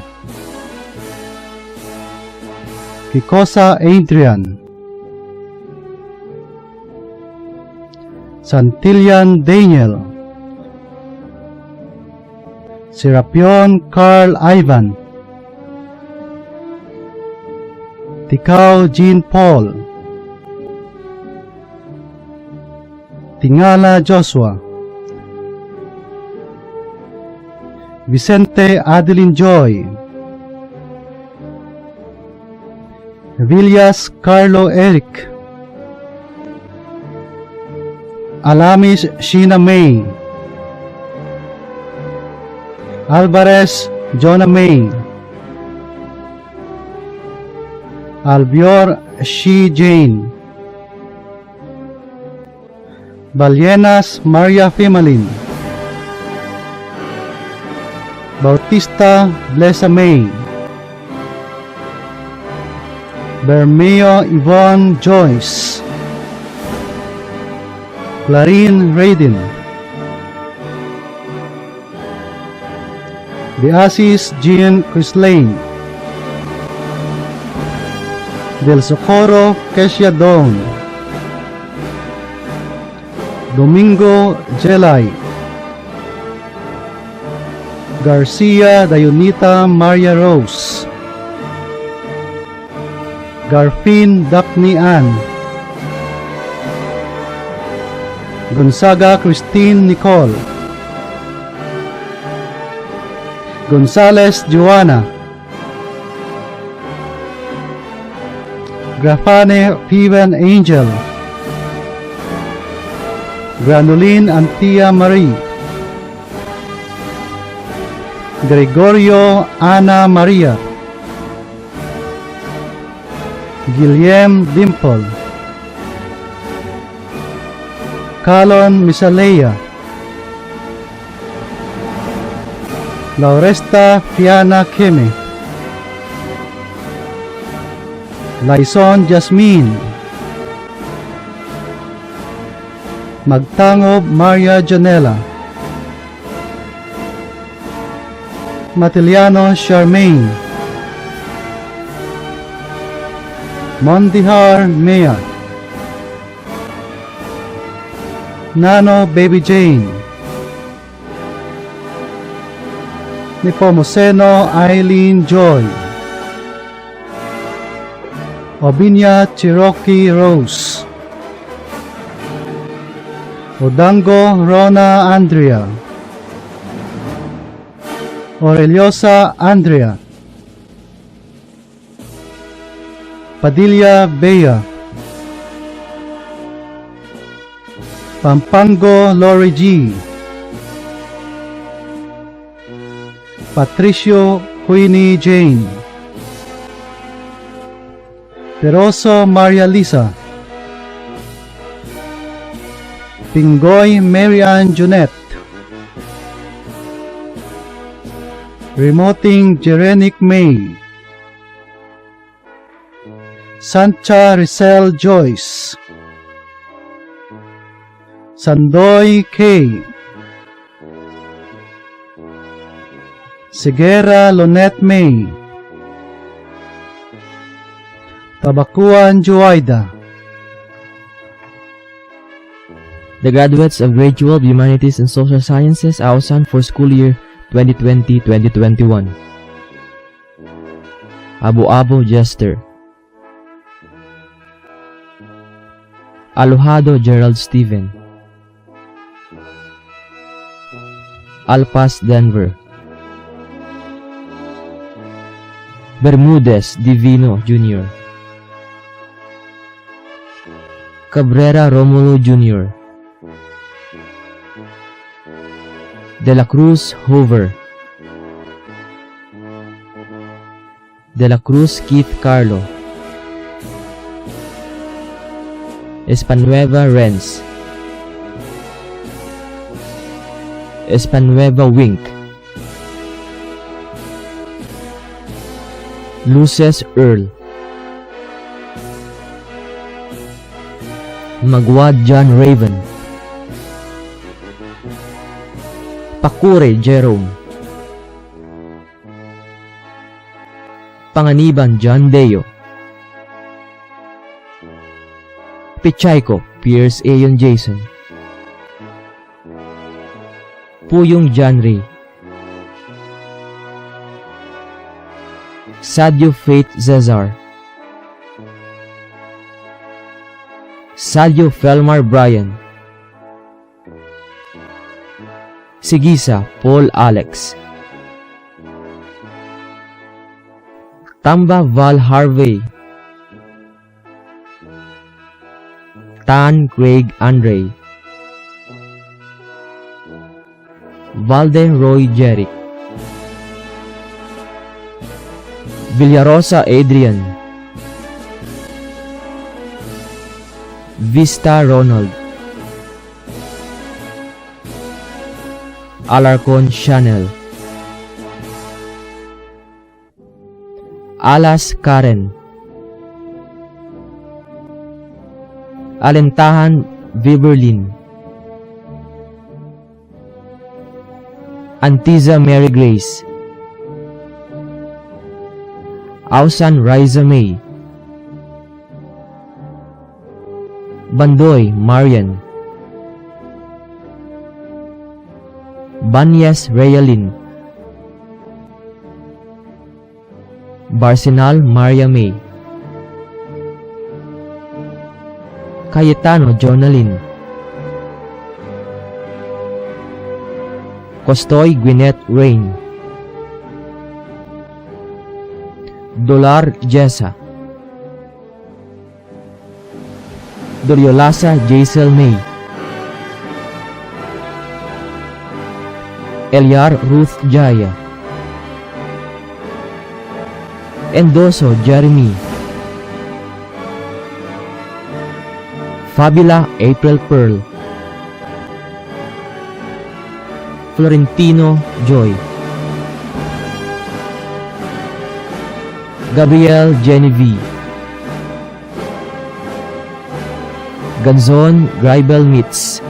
Kikosa Adrian. Santillan Daniel. Serapion Carl Ivan. Tikao Jean Paul. Tingala Joshua. Vicente Adeline Joy. Villas Carlo Eric. Alamis Sheena May. Alvarez Jonah May. Albior Shi Jane. Balyenas Maria Fimalin. Bautista Blesa May. Bermeo Yvonne Joyce. Clarine Raiden. Beasis Jean Crislane. Del Socorro Kesia Dawn. Domingo Jelay. Garcia Dayunita Maria Rose. Garfin Daphne Ann. Gonzaga Christine Nicole. Gonzales Joanna. Grafane Piven Angel, Granulin Antia Marie, Gregorio Ana Maria, Guillem Dimple, Calon Misalea, Lauresta Fiana Keme, Laison Jasmine, Magtangob Maria Janela, Matiliano Charmaine, Mondihar Mea, Nano Baby Jane, Nepomuceno Eileen Joy, Obinia Cherokee Rose, Odango Rona Andrea, Aureliosa Andrea, Padilla Bea, Pampango Lori G, Patricio Queenie Jane, Peroso Maria Lisa, Pingoy Marian Junette, Remoting Jerenic May, Sancha Rizal Joyce, Sandoy K, Segera Lonet May, Tabakuan Juaida. The graduates of Grade 12 Humanities and Social Sciences Ausan for school year 2020-2021. Abu Jester, Alojado Gerald Steven, Alpas Denver, Bermudez Divino Jr., Cabrera Romulo Jr., De la Cruz Hoover, De la Cruz Keith Carlo, Espanueva Renz, Espanueva Wink, Luces Earl, Magwad John Raven, Pakure Jerome, Panganiban John Deo, Pichayco Pierce Ayon Jason, Puyong John Ray, Sadio Faith Cesar, Sadio Felmar Brian, Sigisa Paul Alex, Tamba Val Harvey, Tan Craig Andre, Valde Roy Jeric, Villarosa Adrian, Vista Ronald, Alarcon Chanel, Alas Karen, Alentahan Viberlin, Antiza Mary Grace, Ausan Riza May, Bandoy Marian, Banyes Realin, Barcinal Maria May, Cayetano Jonalyn, Costoy Gwyneth Rain, Dolar Jessa, Doriolasa Jaisel May, Eliar Ruth Jaya, Endoso Jeremy, Fabula April Pearl, Florentino Joy, Gabriel Genevieve, Ganzon Graibel Mitz,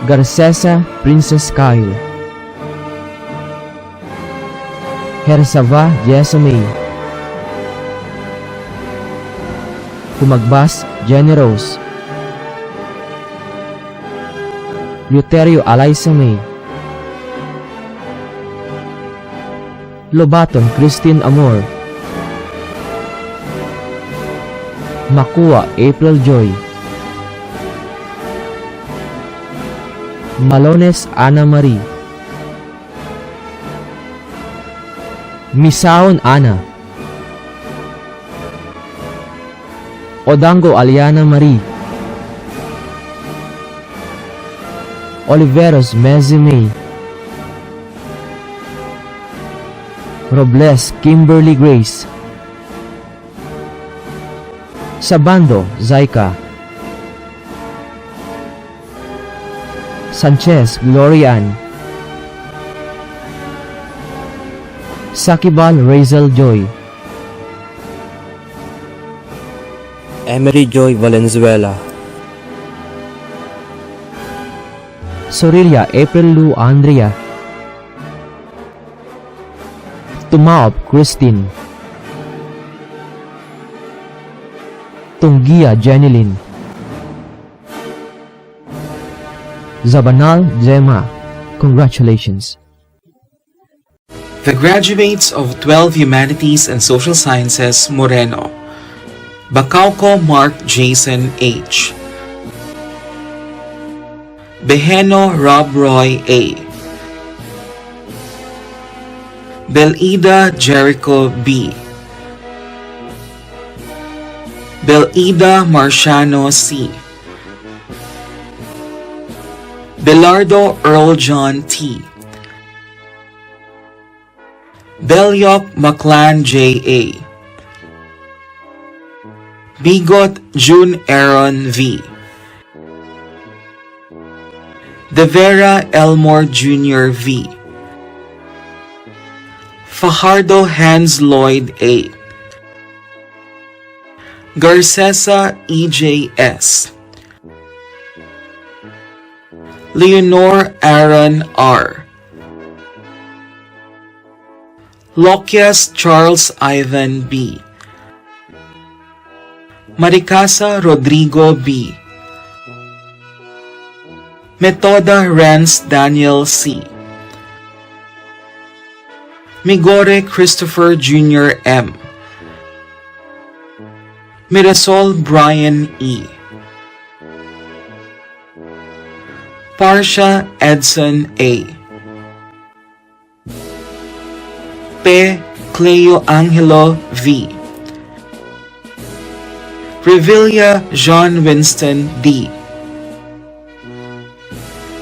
Garcesa Princess Kyle, Hersava Jessamay, Humagbas Jenny Rose, Luterio Alaysa May, Lobaton Christine Amor, Makua April Joy, Malones Ana Marie, Misaon Ana, Odango Aliana Marie, Oliveros Mezi May, Robles Kimberly Grace, Sabando Zaika, Sanchez Glorian, Sakibal Razel Joy, Emery Joy Valenzuela, Sorilia April Lu Andrea, Tumaop Christine, Tunggia Jeneline, Zabanal Zema. Congratulations. The graduates of 12 Humanities and Social Sciences Moreno, Bacauco Mark Jason H, Beheno Rob Roy A, Belida Jericho B, Belida Marciano C, Belardo Earl John T, Belyok Maclan J.A., Bigot June Aaron V, De Vera Elmore Jr. V, Fajardo Hans Lloyd A, Garcesa E.J.S., Leonor Aaron R, Loquias Charles Ivan B, Maricasa Rodrigo B, Metoda Rance Daniel C, Migore Christopher Jr. M, Mirasol Brian E, Parsha Edson A, P. Cleo Angelo V, Revilla John Winston D,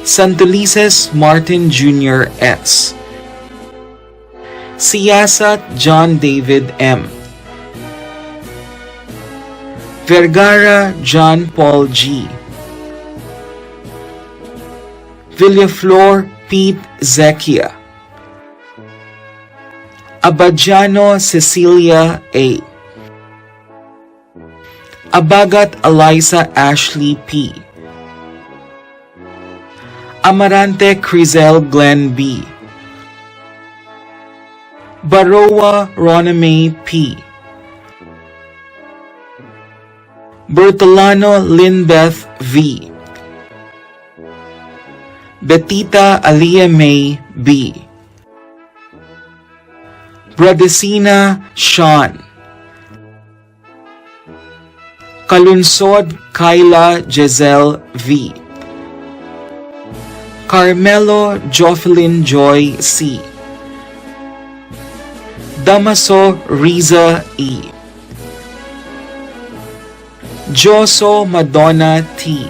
Santulices Martin Jr. S, Siyasat John David M, Vergara John Paul G, Villaflor Pete Zekia, Abadjano Cecilia A, Abagat Eliza Ashley P, Amarante Crizel Glenn B, Baroa Roname P, Bertolano Linbeth V, Betita Alia May B, Bradesina Sean, Kalunsod Kyla Giselle V, Carmelo Jocelyn Joy C, Damaso Riza E, Joso Madonna T.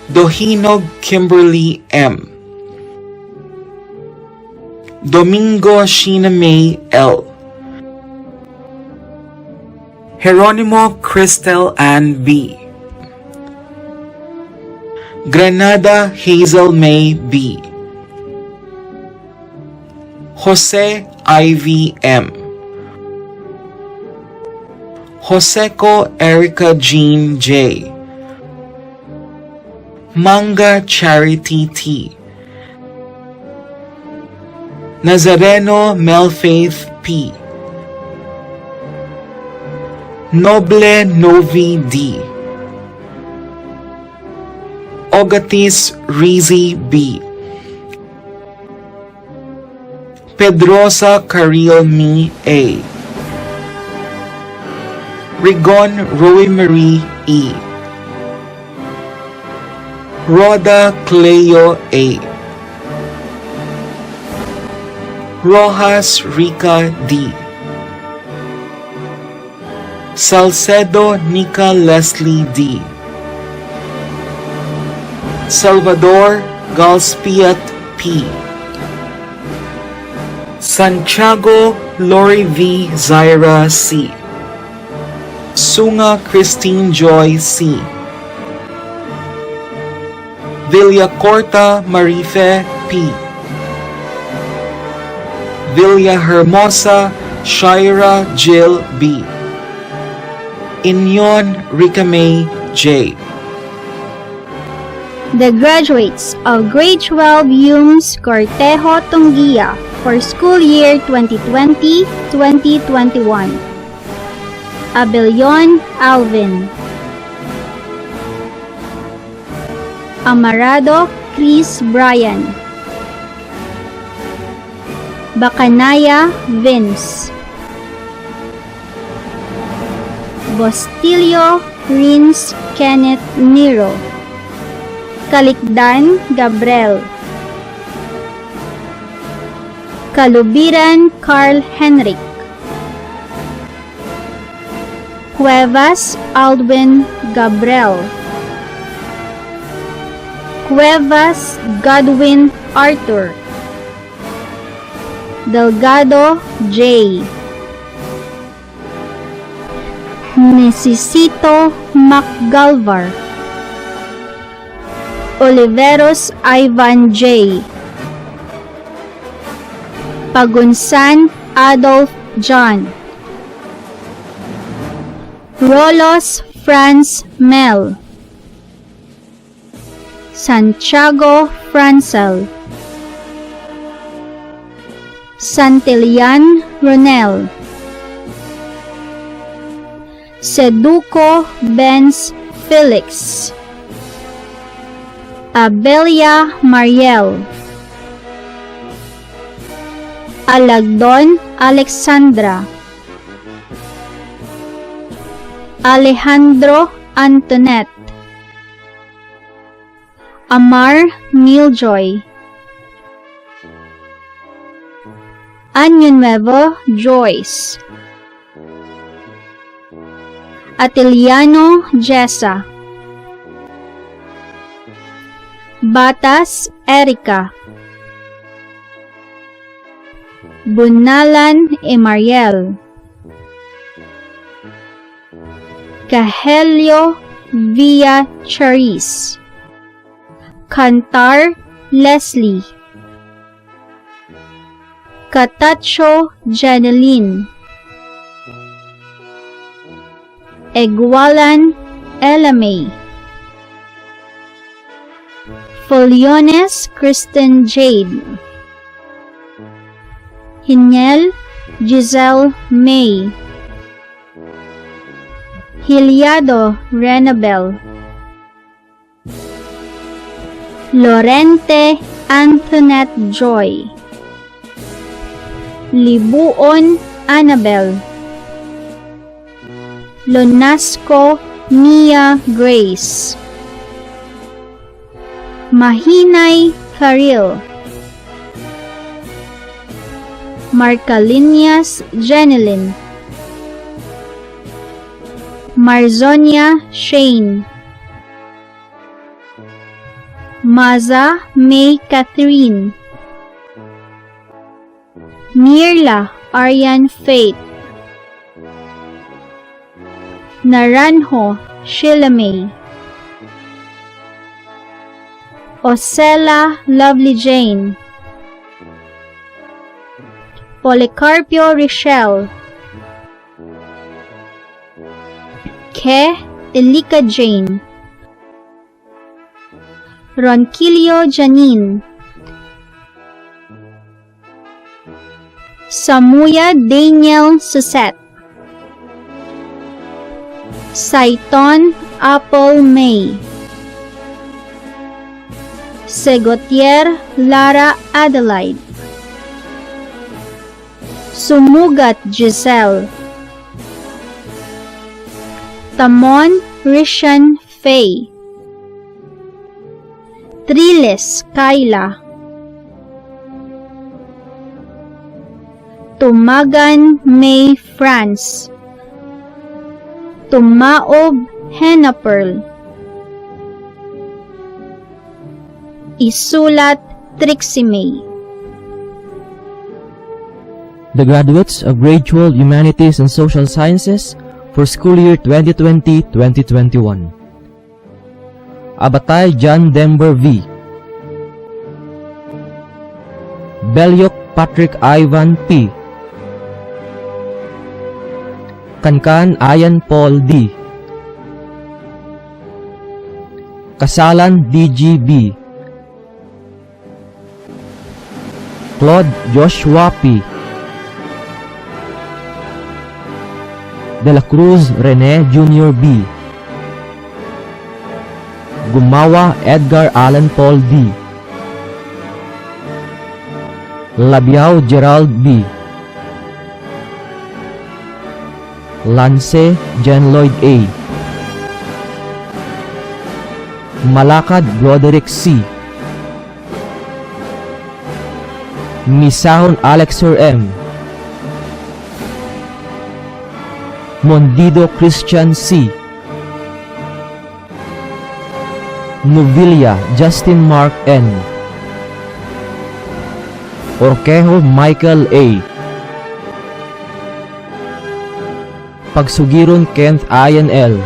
Dohinog Kimberly M. Domingo Sheena May L. Jeronimo Cristel Ann B. Granada Hazel May B. Jose Ivy M. Joseco Erica Jean J. Manga Charity T. Nazareno Melfaith P. Noble Novi D. Ogatis Rizy B. Pedrosa Caril Me A. Rigon Roy Marie E. Roda Cleo A. Rojas Rica D. Salcedo Nika Leslie D. Salvador Galspiat P. Santiago Lori V. Zaira C. Sunga Christine Joy C. Villacorta Marife P. Villahermosa Shaira Jill B. Inyon Ricamay J. The graduates of Grade 12 UMS Cortejo Tungia for school year 2020-2021. Abelion Alvin. Amarado Chris Brian. Bacanaya Vince. Bostilio Rins Kenneth Nero. Kalikdan Gabriel. Kalubiran Carl Henrik. Cuevas Aldwin Gabriel. Cuevas Godwin Arthur. Delgado J. Necesito MacGalvar. Oliveros Ivan J. Pagunsan Adolf John. Rolos Franz Mel. Santiago Francel. Santilian Ronel. Seduco Benz Felix. Abelia Mariel. Alagdon Alexandra. Alejandro Antoinette. Amar Miljoy. Año Nuevo Joyce. Atiliano Jessa. Batas Erika. Bunalan Emariel. Cahelio Via Charis. Cantar Leslie. Catacho Janeline. Egualan Elamay. Foliones Kristen Jade. Hinel Giselle May. Hiliado Renabel. Lorente Antoinette Joy. Libuon Annabel. Lonasco Mia Grace. Mahinay Karil. Marcalinias Jeneline. Marzonia Shane, Maza May Catherine, Mirla Aryan Faith, Naranjo Sheila May, Osella Lovely Jane, Policarpio Richelle, Ke Elika Jane, Ronquillo Janine, Samuya Daniel Susette, Saiton Apple May, Segotier Lara Adelaide, Sumugat Giselle, Tamon Rishan Faye, Triles Kyla, Tumagan May France, Tumaob Henna Pearl, Isulat Trixie May. The graduates of Grade 12 Humanities and Social Sciences for school year 2020-2021. Abatay John Denver V. Belyok Patrick Ivan P. Kankan Ayan Paul D. Kasalan DGB. Claude Joshua P. De la Cruz Rene Jr. B. Gumawa Edgar Allan Paul D. Labiao Gerald B. Lance Jen Lloyd A. Malakad Broderick C. Misahon Alexer M. Mondido Christian C. Novilla Justin Mark N. Orquejo Michael A. Pagsugiron Kenneth Ian L.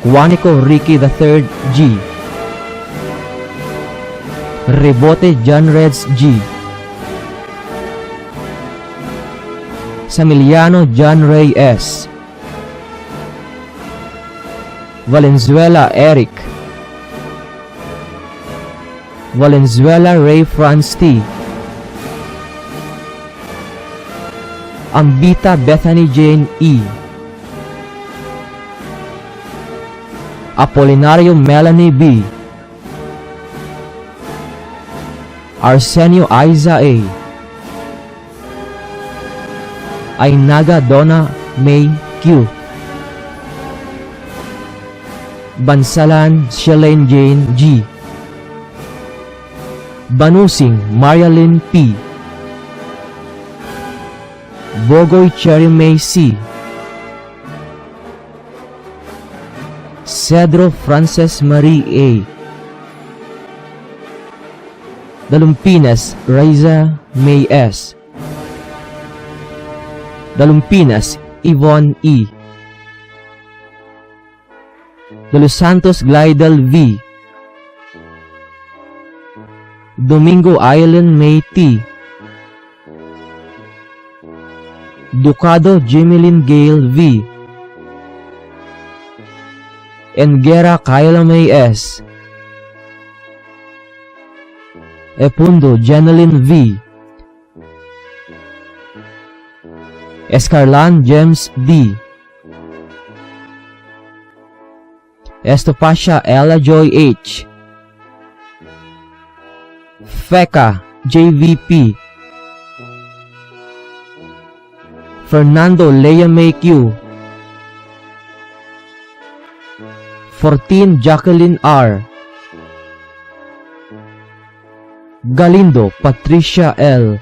Juanico Ricky III G. Rebote John Reds G. Samiliano John Ray S. Valenzuela Eric. Valenzuela Ray Franz T. Ambita Bethany Jane E. Apolinario Melanie B. Arsenio Aiza A. Ainaga Donna May Q. Bansalan Shalane Jane G. Banusing Marialyn P. Bogoy Cherry May C. Cedro Frances Marie A. Dalumpinas Raiza May S. Dalumpinas Yvonne E. De Los Santos Glidel V. Domingo Island May T. Ducado Jimelin Gale V. Engera Kyla May S. Epundo Jeneline V. Escarlan James D. Estopacia Ella Joy H. Feca JVP. Fernando Lea May Q. 14 Jacqueline R. Galindo Patricia L.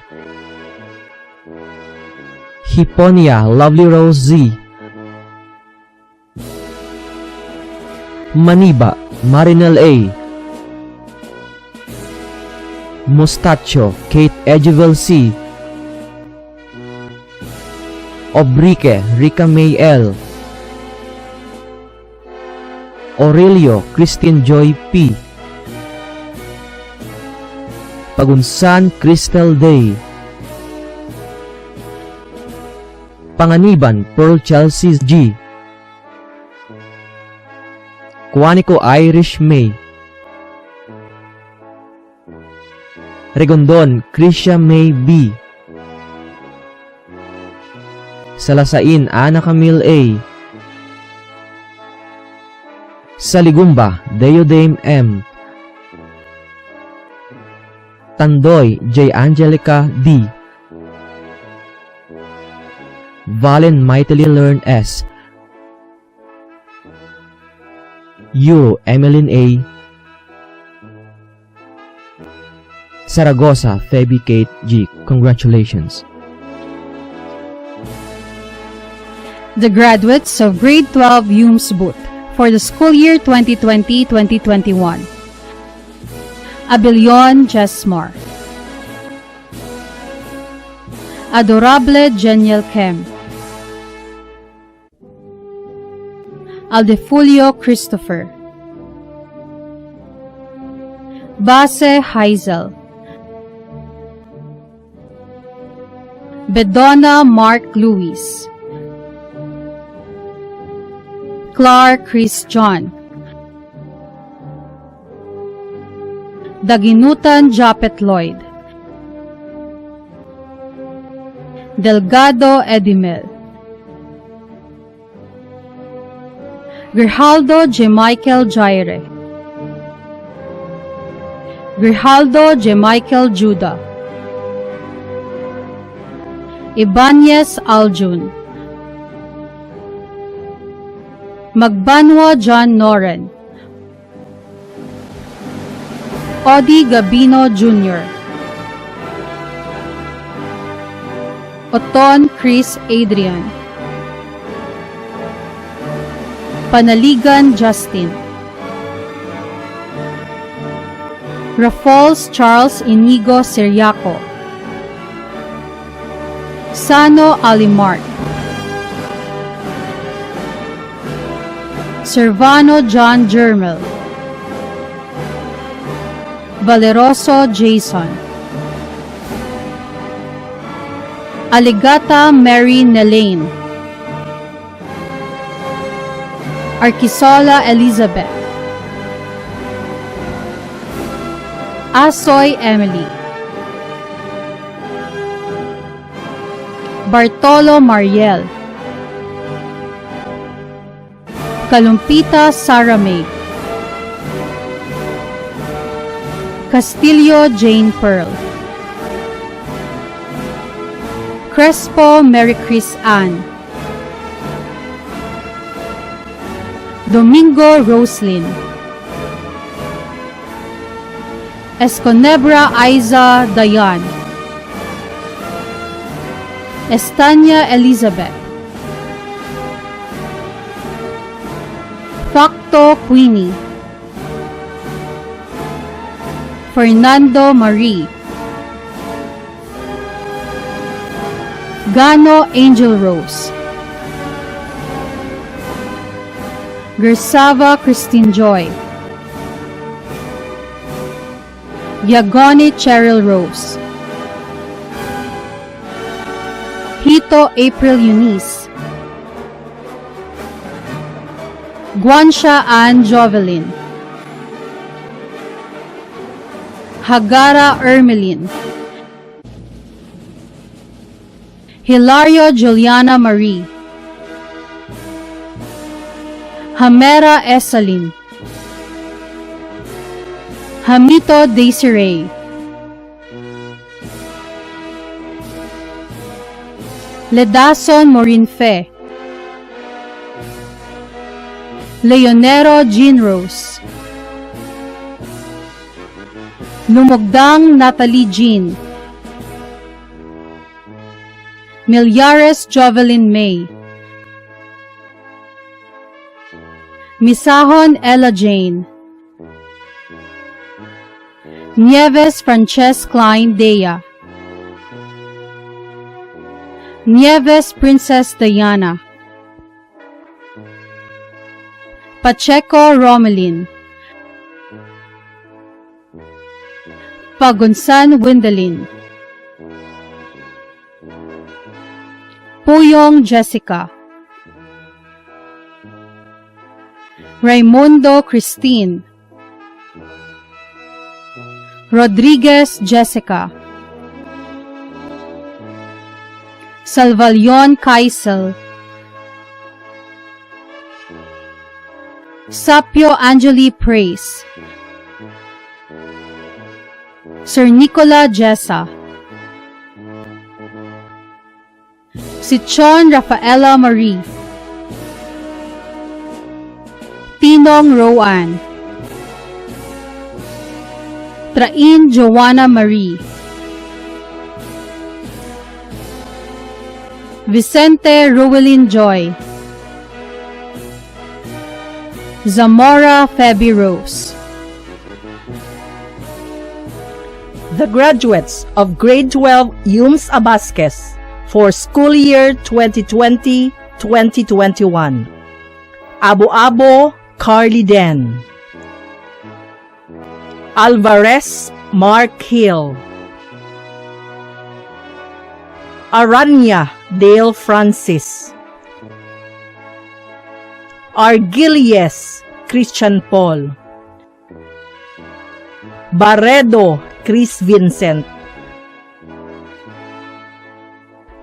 Hiponia Lovely Rose Z, Maniba Marinel A, Mustacho Kate Edgevel C, Obrique Rica May L, Aurelio Christine Joy P, Pagunsan Crystal Day, Panganiban Pearl Chelsea G, Quanico Irish May, Regondon Krisha May B, Salasain Ana Camille A, Saligumba Deodame M, Tandoy J. Angelica D, Valen Mightily Learn S, Euro Emeline A, Saragossa Feby Kate G. Congratulations. The graduates of Grade 12 UMS Booth for the school year 2020-2021. Abilion Jesmar, Adorable Geniel Kem, Aldefulio Christopher, Base Heisel, Bedona Mark Lewis, Clark Chris John, Daginutan Japet Lloyd, Delgado Edimel, Grijaldo J. Michael Jaire, Grijaldo J. Michael Judah, Ibanez Aljun, Magbanwa John Noren, Odi Gabino Jr., Oton Chris Adrian, Panaligan Justin, Raffles Charles Inigo Seriaco, Sano Alimart, Servano John Jermel, Valeroso Jason, Aligata Mary Nelaine, Arquisola Elizabeth, Asoy Emily, Bartolo Mariel, Kalumpita Sara May, Castillo Jane Pearl, Crespo Mary Chris Ann, Domingo Roslyn, Esconebra Aiza Dayan, Estania Elizabeth, Facto Queenie, Fernando Marie, Gano Angel Rose, Gersava Christine Joy, Yagoni Cheryl Rose, Hito April Eunice, Guansha Ann Jovelyn, Hagara Ermeline, Hilario Juliana Marie, Hamera Esalin, Hamito Desiree, Ledason Morinfe, Leonero Jean Rose, Lumogdang Natalie Jean, Millares Jovelyn May, Misahon Ella Jane, Nieves Frances Klein Dea, Nieves Princess Diana, Pacheco Romelin, Pagunsan Windelin, Puyong Jessica, Raimundo Christine, Rodriguez Jessica, Salvalion Kaisel, Sapio Angeli Praise, Sir Nicola Jessa, Sichon Rafaela Marie, Tinong Rowan, Train Joanna Marie, Vicente Ruelin Joy, Zamora Feby Rose. The graduates of Grade 12 Yums Abasques for school year 2020-2021. Abo-Abo Carly Den, Alvarez Mark Hill, Aranya Dale Francis, Argilies Christian Paul, Barredo Chris Vincent,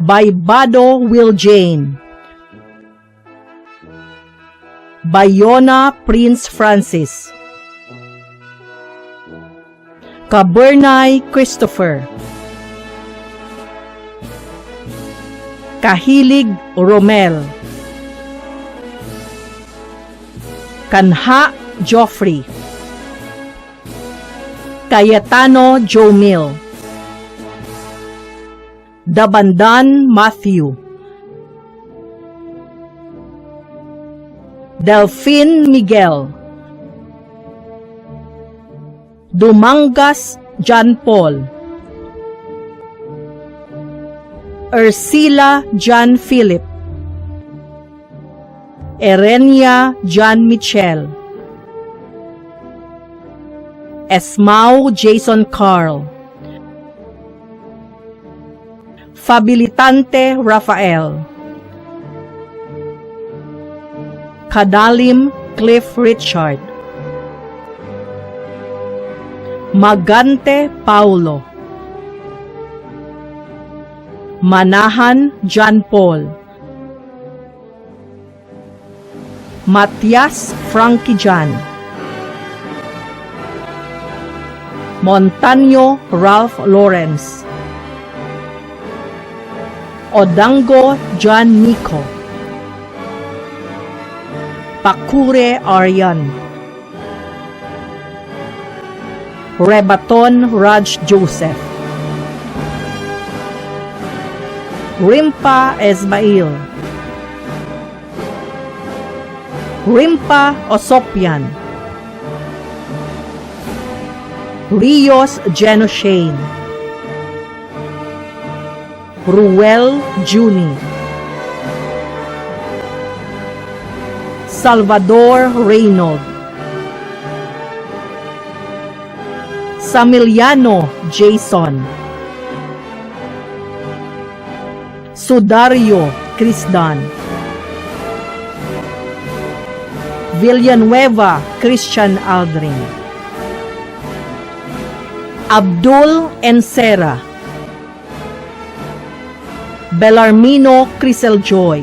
Baybado Will Jane, Bayona Prince Francis, Cabernay Christopher, Kahilig Romel, Kanha Joffrey, Cayetano Jomil, Dabandan Matthew, Delphine Miguel, Dumangas John Paul, Ursula John Philip, Erenia John Michel, Esmao Jason Carl, Fabilitante Rafael, Kadalim Cliff Richard, Magante Paulo, Manahan John Paul, Matias Frankie John, Montaño Ralph Lawrence, Odango John Nico, Pakure Aryan, Rebaton Raj Joseph, Rimpa Esmail, Rimpa Osopian, Rios Genoshane, Ruel Juni, Salvador Reynold, Samiliano Jason, Sudario Crisdan, Villanueva Christian Aldrin, Abdul Encera, Belarmino Crisel Joy,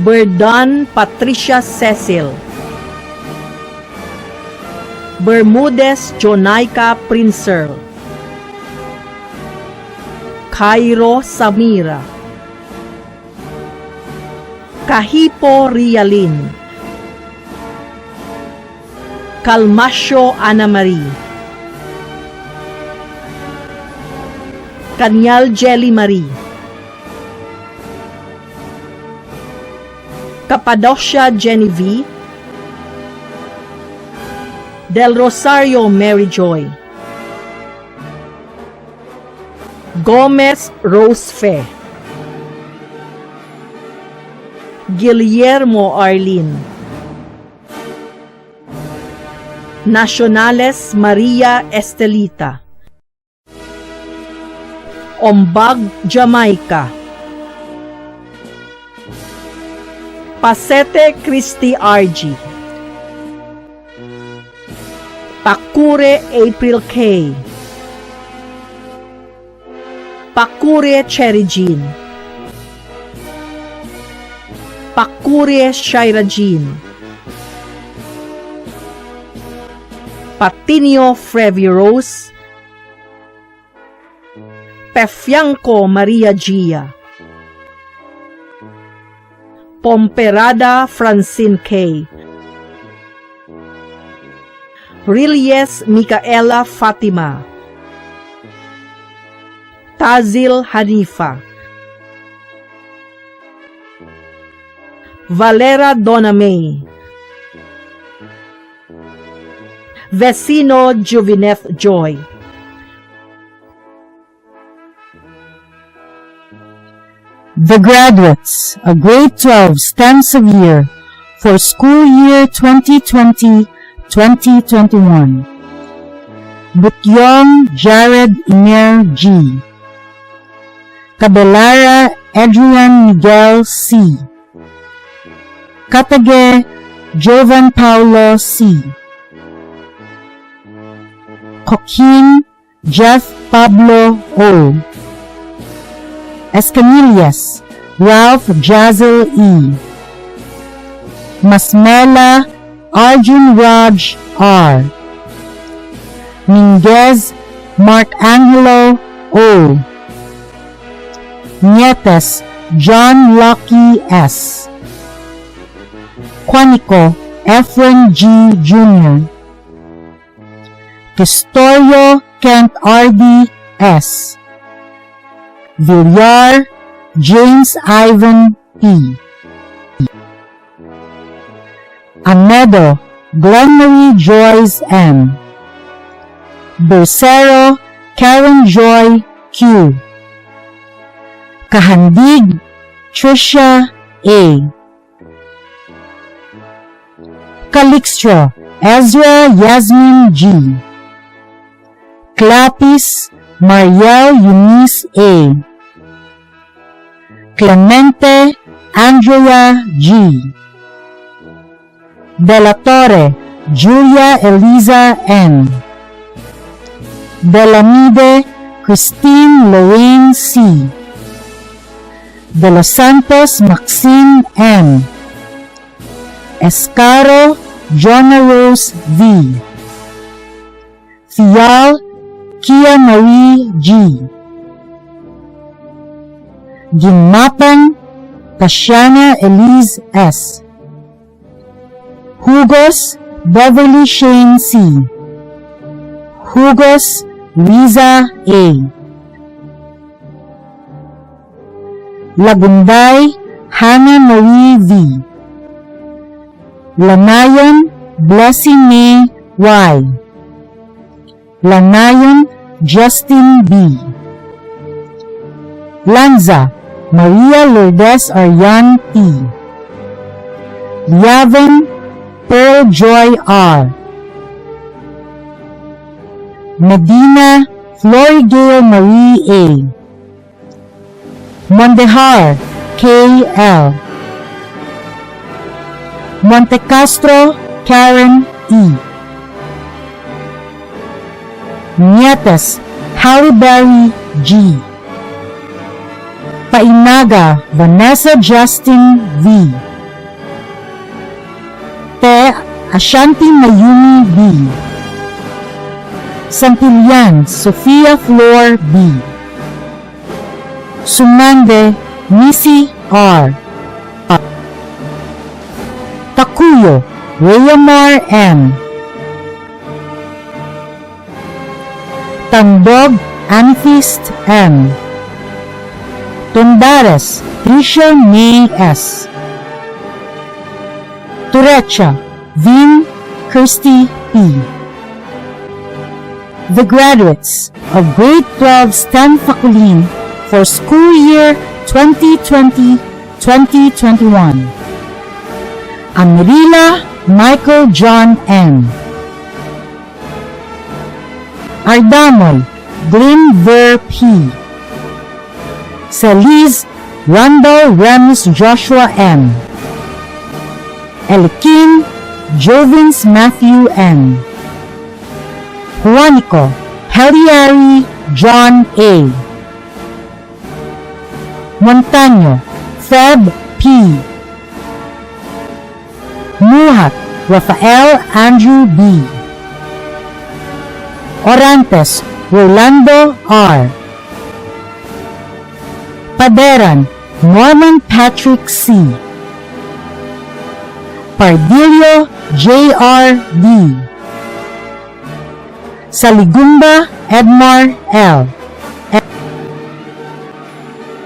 Berdan Patricia Cecil, Bermudez Jonaika Princer, Cairo Samira, Kahipo Rialin, Calmasio Ana Marie, Kanyal Jelly Marie, Cappadocia Genevieve, Del Rosario Mary Joy, Gomez Rose Fe, Guillermo Arlene, Nacionales Maria Estelita, Ombag Jamaica, Pasete Christy RG, Pakure April K, Pakure Cherry Jean, Pakure Shaira Jean, Patinio Frevi Rose, Pefianco Maria Gia, Pomperada Francine K, Rilles Micaela Fatima, Tazil Hanifa, Valera Donna May, Vecino Juvineth Joy, The graduates of Grade 12 STEM Severe for school year 2020-2021. Butyong Jared Iner G. Cabelara Adrian Miguel C. Katage Jovan Paulo C. Coquin Jeff Pablo O. Escamillas Ralph Jazel E. Masmela Arjun Raj R. Minguez Mark Angelo O. Nietes John Lucky S. Quanico Efren G. Jr. Testorio Kent R.D. S. Villar James Ivan P. Amedo Glenmarie Joyce M. Bercero Karen Joy Q. Kahandig Tricia A. Calixtro Ezra Yasmin G. Clapis Mariel Eunice A. Clemente Andrea G. De la Torre Julia Eliza N. Delamide Christine Lorraine C. De los Santos Maxine M. Escaro Jonna Rose V. Fial Kia Marie G. Ginmapan Tashana Elise S. Hugos Beverly Shane C. Hugos Liza A. Lagunday Hannah Marie V. Lanayon Blessing May Y. Lanayon Justin B. Lanza Maria Lourdes Aryan T. Liaven Pearl Joy R. Medina Florigale Marie A. Mondehar K. L. Montecastro Karen E. Nietes Halle Berry G. Painaga Vanessa Justin V. Te Ashanti Mayumi B. Santillan Sofia Flor B. Sumande Missy R. Takuyo Rayamar M. Tandog Amethyst M. Tundares, Tricia May S. Turecha, Vin Kirsty P. The graduates of Grade 12 STEM Faculin for school year 2020-2021. Amarila Michael John M. Ardamoy Glenn Ver P. Saliz Randall Remus Joshua M. Elikin Jovins Matthew M. Juanico Heliary John A. Montaño Feb P. Muhat Rafael Andrew B. Orantes Rolando R. Paderan Norman Patrick C. Pardillo J.R. D. Saligumba Edmar L.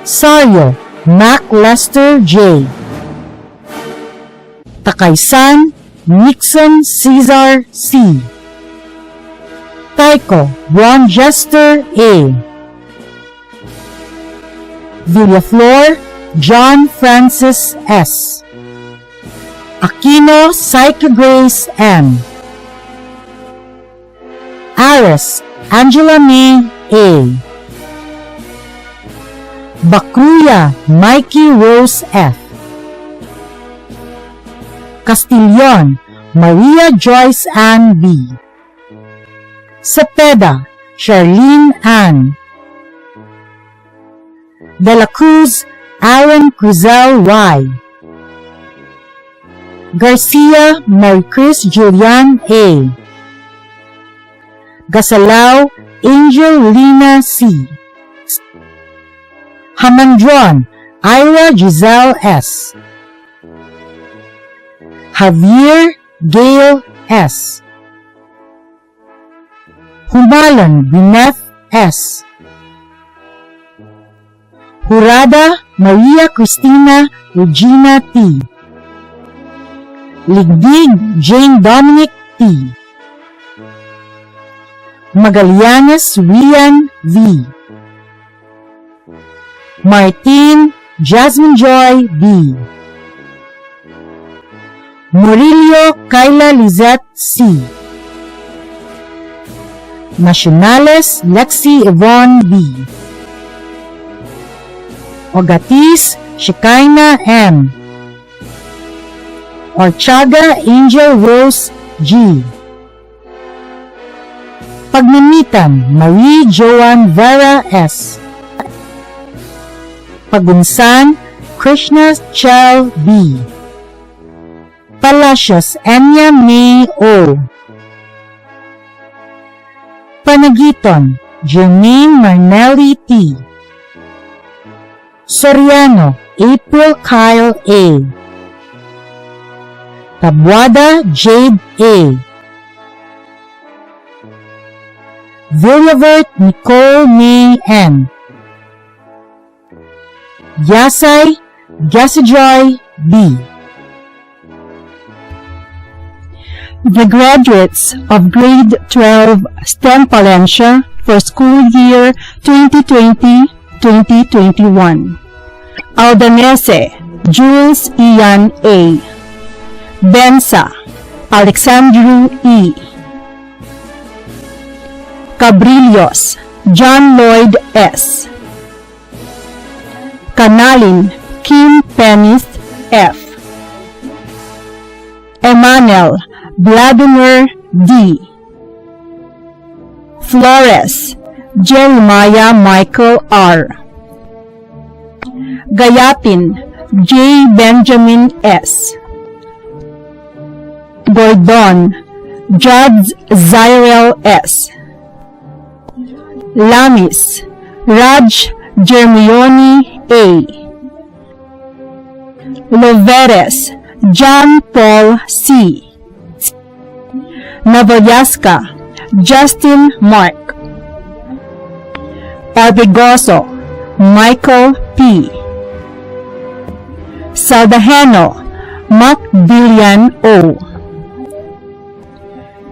Sario Mac Lester J. Takaysan Nixon Cesar C. Taiko Ron Jester A. Villaflor John Francis S. Aquino Psyche Grace M. Aris Angela May A. Bakruya Mikey Rose F. Castillon Maria Joyce Ann B. Cepeda Charlene Ann. De la Cruz Aaron Cruzel Y. Garcia Mary Chris Julian A. Gasalao Angel Lina C. Hamandron Ira Giselle S. Javier Gail S. Humalan Bineth S. Jurada Maria Cristina Regina T. Ligdig Jane Dominic T. Magallanes Rian V. Martin Jasmine Joy B. Murillo Kayla Lizette C. Nacionales Lexi Yvonne B. Ogatis Shekinah M. Orchaga Angel Rose G. Pagninitan Marie Joan Vera S. Pagunsan Krishna Chel B. Palacios Enya May O. Panagiton Jermaine Marnelli T. Soriano April Kyle A. Tabuada Jade A. Villavert Nicole May N. Yasay Gasajoy B. The graduates of Grade 12 STEM Palencia for school year 2020-2021. Aldanese Jules Ian A. Bensa Alexandru E. Cabrillos John Lloyd S. Canalin Kim Penis F. Emmanuel Vladimir D. Flores Jeremiah Michael R. Gayapin J. Benjamin S. Gordon Judge Zyrel S. Lamis Raj Germioni A. Loveres John Paul C. Navoyaska Justin Mark. Orbegoso Michael P. Saldaheno Macbillion O.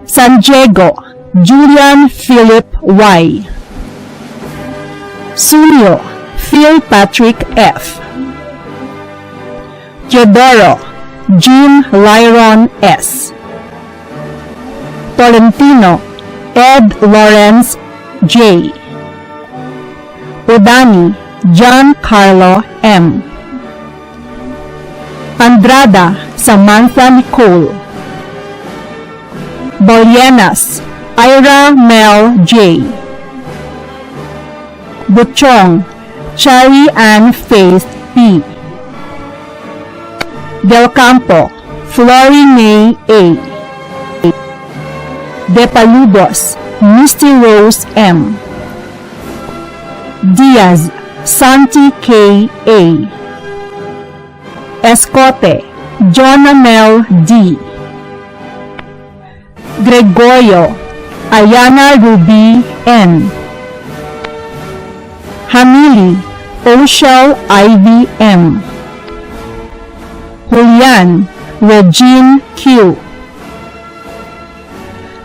San Diego Julian Philip Y. Sulio Phil Patrick F. Teodoro Jim Lyron S. Tolentino Ed Lawrence J. Udani John Carlo M. Andrada Samantha Nicole. Bolienas Ira Mel J. Buchong Cherry Ann Faith P. Del Campo Flory May A. De Paludos Misty Rose M. Diaz Santi K. A. Escote John Mel D. Gregorio Ayana Ruby N. Hamili Oshel Ivy M. Julian Regine Q.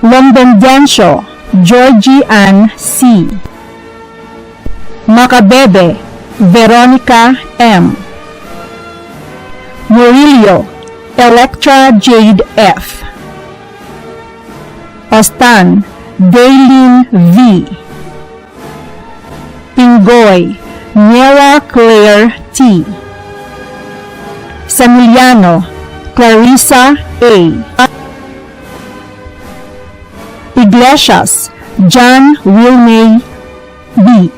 Lombendencio Georgie Ann C. Macabebe Veronica M. Murillo Electra Jade F. Ostan Daylin V. Pingoy Nera Claire T. Samiliano Clarissa A. Iglesias John Wilmay B.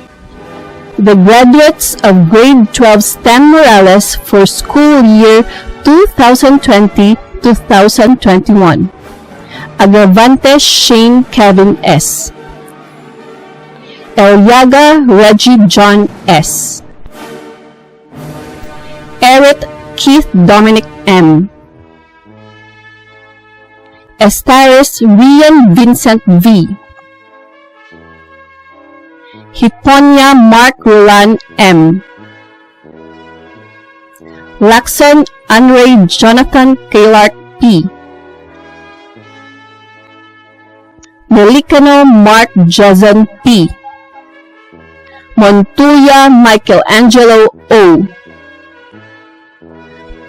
The graduates of Grade 12 Stan Morales for school year 2020-2021. Agravante Shane Kevin S. Eliaga Reggie John S. Eric Keith Dominic M. Estaris Rian Vincent V. Hiponia Mark Roland M. Laxon Anray Jonathan Clark P. Melicano Mark Jason P. Montuya Michelangelo O.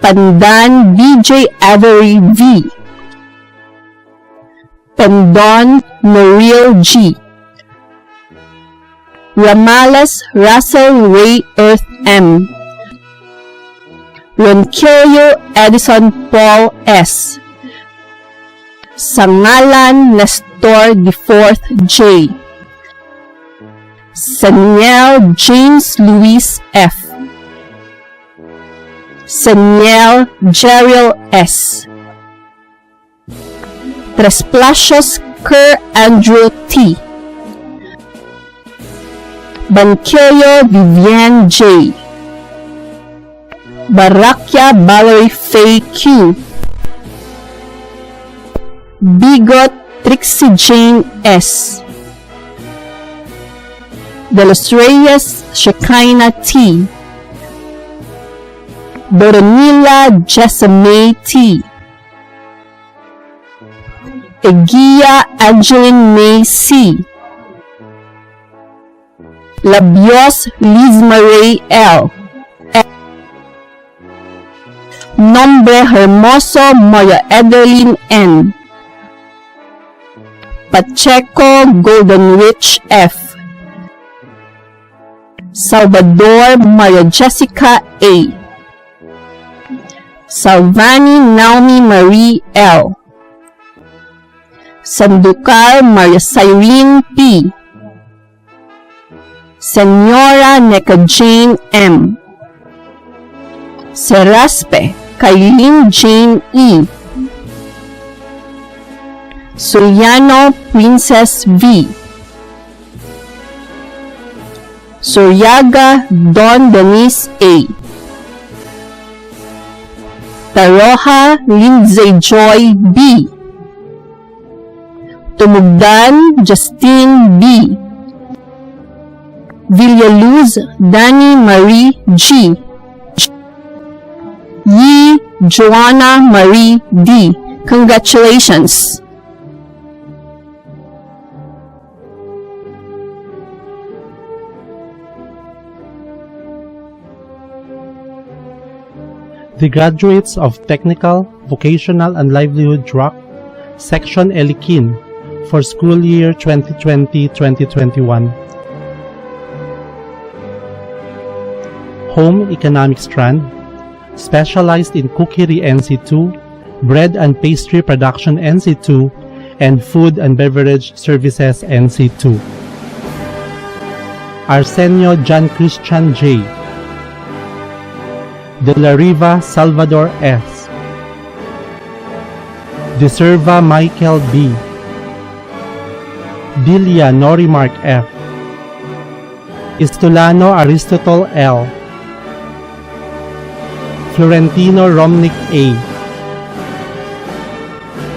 Pandan BJ Avery V. Pendon Noril G. Ramales Russell Ray Earth M. Ronquillo Edison Paul S. Sangalan Nestor IV J. Saniel James Luis F. Saniel Jeriel S. Tres Plasios Kerr Andrew T. Banquillo Vivian J. Barracia Valerie Faye Q. Bigot Trixie Jane S. De los Reyes Shekinah T. Doronila Jessamay T. Egia Angeline May C. Labios Liz Marie L. Nombre Hermoso Moya Edeline N. Pacheco Golden Rich F. Salvador Maria Jessica A. Salvani Naomi Marie L. Sanducar Maria Cyrene P. Senora Neka Jane M. Seraspe Kailin Jane E. Soriano Princess V. Suryaga Don Denise A. Taroja Lindsay Joy B. Tumugdan Justine B. Villaluz Dani Marie G. Yi Joanna Marie D. Congratulations! The graduates of Technical, Vocational and Livelihood Track, Section Elikin, for school year 2020-2021. Home Economics Strand, specialized in Cookery NC2, Bread and Pastry Production NC2, and Food and Beverage Services NC2. Arsenio John Christian J. De la Riva Salvador S. De Serva Michael B. Dilia Norimark F. Istulano Aristotle L. Florentino Romnick A.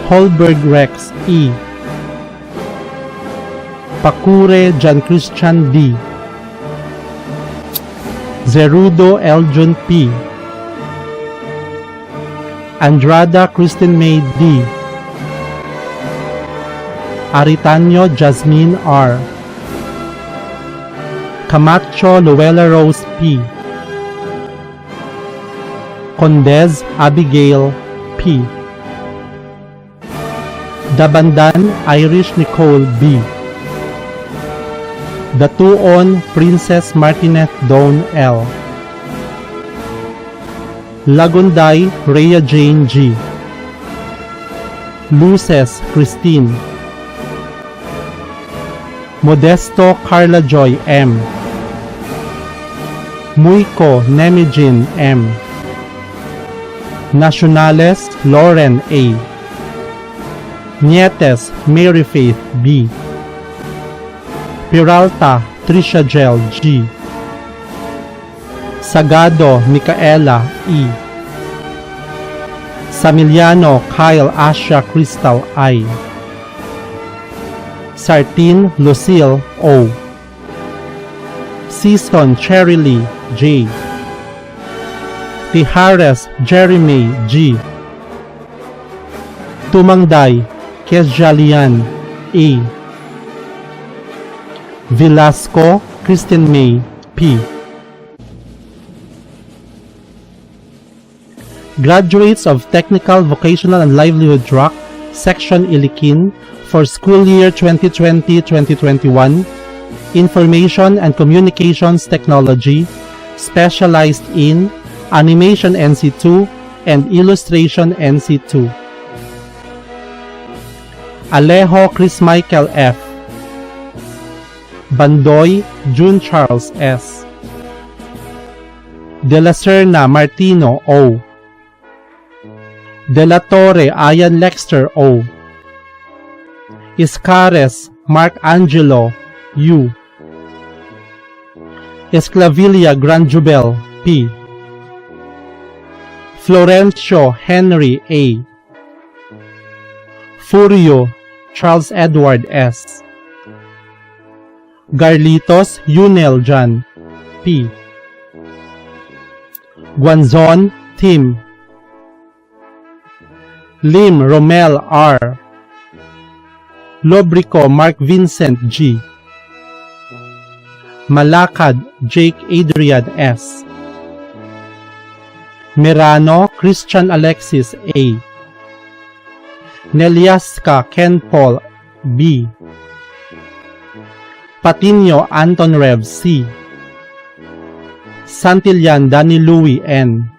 Holberg Rex E. Pacure John Christian D. Zerudo Eljon P. Andrada Kristen May D. Aritanyo Jasmine R. Camacho Luella Rose P. Condez Abigail P. Dabandan Irish Nicole B. Datuon Princess Martinez Dawn L. Lagunday Rhea Jane G. Luces Christine. Modesto Carla Joy M. Muico Nemijin M. Nacionales Lauren A. Nietes Mary Faith B. Peralta Trisha Gel G. Sagado Micaela E. Samiliano Kyle Asha Crystal I. Sartin Lucille O. Season Cherry Lee J. Tijares Jeremy G. Tumangday Kesjalian A. Velasco Kristen May P. Graduates of Technical, Vocational and Livelihood Track, Section Ilikin, for school year 2020-2021, Information and Communications Technology, specialized in Animation NC2 and Illustration NC2. Alejo Chris Michael F. Bandoy June Charles S. De la Serna Martino O. De la Torre Ian Lexter O. Iscares Mark Angelo U. Esclavilla Granjubel P. Florencio Henry A. Furio Charles Edward S. Garlitos Yunel Jan P. Guanzon Tim. Lim Romel R. Lobrico Mark Vincent G. Malakad Jake Adrian S. Mirano Christian Alexis A. Neliaska Ken Paul B. Patino Anton Rev C. Santillan Danny Louis N.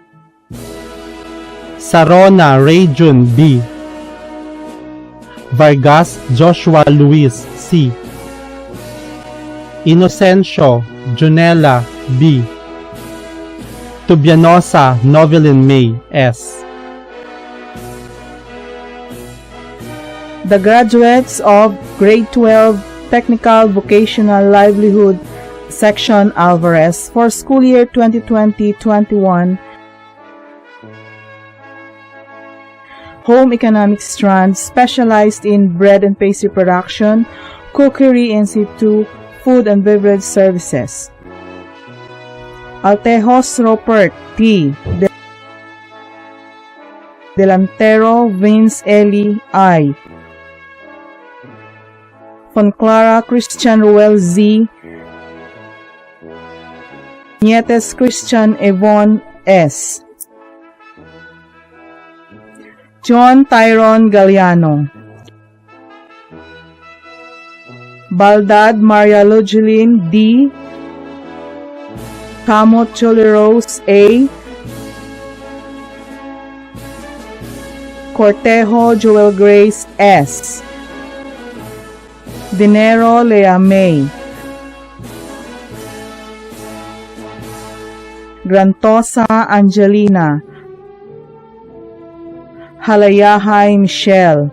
Sarona Rayjun B. Vargas Joshua Luis C. Inocencio Junella B. Tubianosa Novelin May S. The graduates of Grade 12 Technical Vocational Livelihood Section Alvarez for school year 2020-21, Home Economics Strand, specialized in bread and pastry production, Cookery NC2, Food and Beverage Services. Altejos Robert T. Delantero Vince Eli I. Fonclara Christian Ruel Z. Nietes Christian Evon S. John Tyron Galliano. Baldad Maria Lugeline D. Camot Julie Rose A. Cortejo Joel Grace S. Dinero Lea May. Grantosa Angelina. Halayahay Michelle.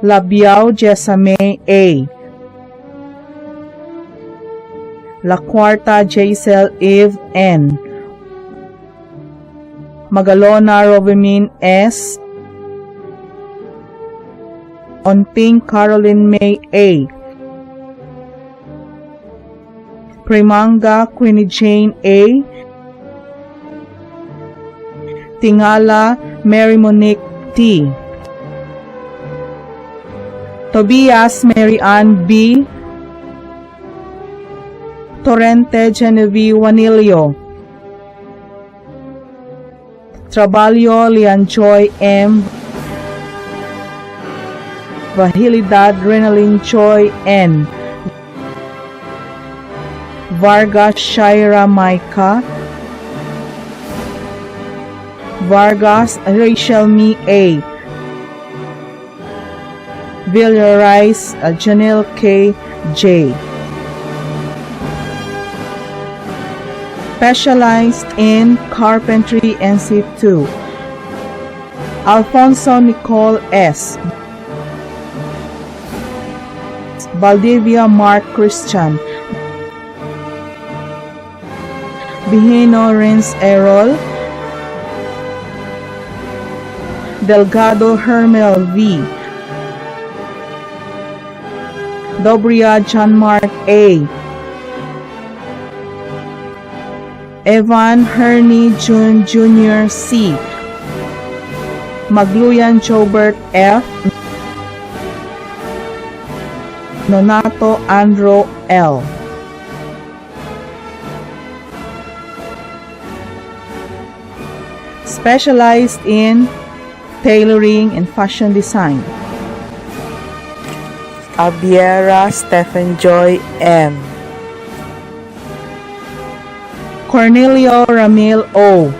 Labiao Jesame A. La Cuarta Jaisel Eve N. Magalona Rovemin S. Onting Caroline May A. Primanga Queenie Jane A. Tingala Mary Monique T. Tobias Mary Ann B. Torrente Genevieve Wanilio. Trabalyo Lianjoy M. Vahilidad Renaline Joy N. Vargas Shaira Maika. Vargas Rachel Me A. Villarice Janelle K. J. Specialized in Carpentry NC2. Alfonso Nicole S. Valdivia Mark Christian. Bihino Rins Errol. Delgado Hermel V. Dobria John Mark A. Evan Herney June Jr. C. Magluyan Jobert F. Nonato Andro L. Specialized in tailoring and fashion design. Abiera Stephen Joy M. Cornelio Ramil O.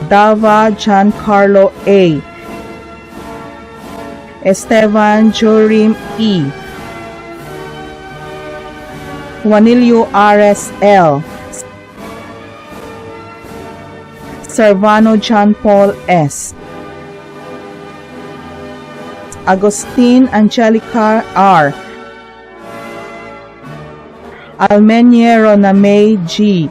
Dava Giancarlo A. Esteban Jorim E. Juanilio RSL. Servano John Paul S. Agustin Angelica R. Almeniero Namay G.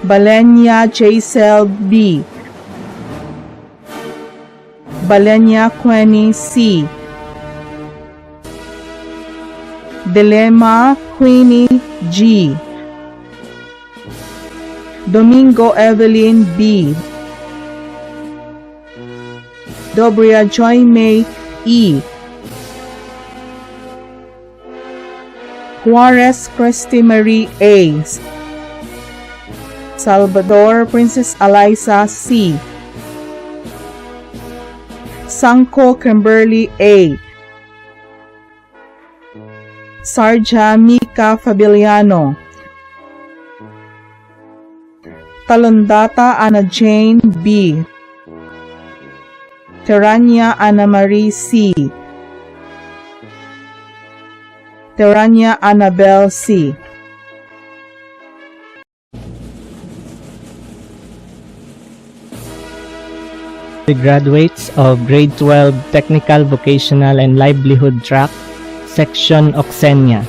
Balenya Jaisel B. Balenya Queni C. Dilema Queenie G. Domingo Evelyn B. Dobria Joy May E. Juarez Christy Marie A. Salvador Princess Eliza C. Sanko Kimberly A. Sarja Mika Fabiliano. Talondata Ana Jane B. Terania Ana Marie C. Terania Annabelle C. The graduates of Grade 12 Technical Vocational and Livelihood Track, Section Oxenia,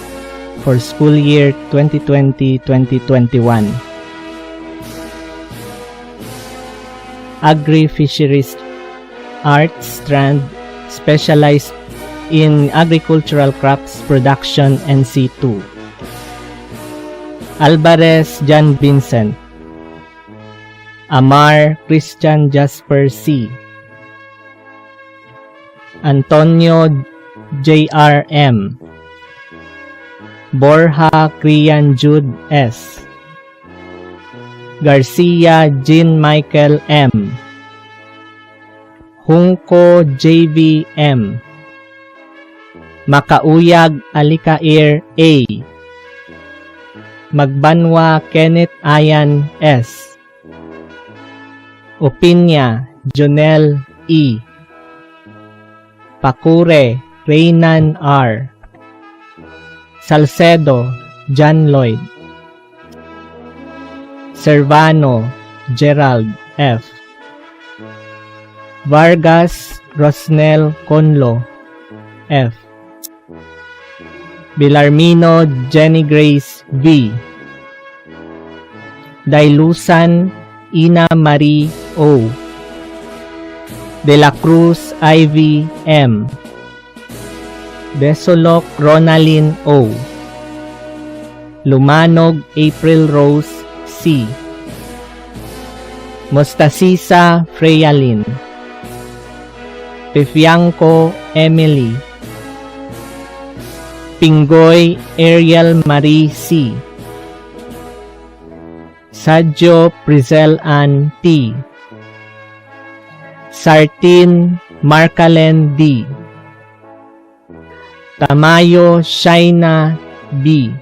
for school year 2020-2021. Agri-Fisheries Arts strand specialized in agricultural crops production NC2. Alvarez John Vincent. Amar Christian Jasper C. Antonio J.R.M. Borja Crian Jude S. Garcia Jean Michael M. Hungko J.V.M. Makauyag Alikair A. Magbanwa Kenneth Ayan S. Opinya Jonel E. Pakure Reynan R. Salcedo John Lloyd. Servano Gerald F. Vargas Rosnel Conlo F. Bilarmino Jenny Grace V. Dailusan Ina Marie O. De la Cruz Ivy M. Desolok Ronalyn O. Lumanog April Rose C. Mostasisa Freyalin. Pefianco Emily. Pingoy Ariel Marie C. Sadjo Prizel Ann T. Sartin Marcalen D. Tamayo Shaina B.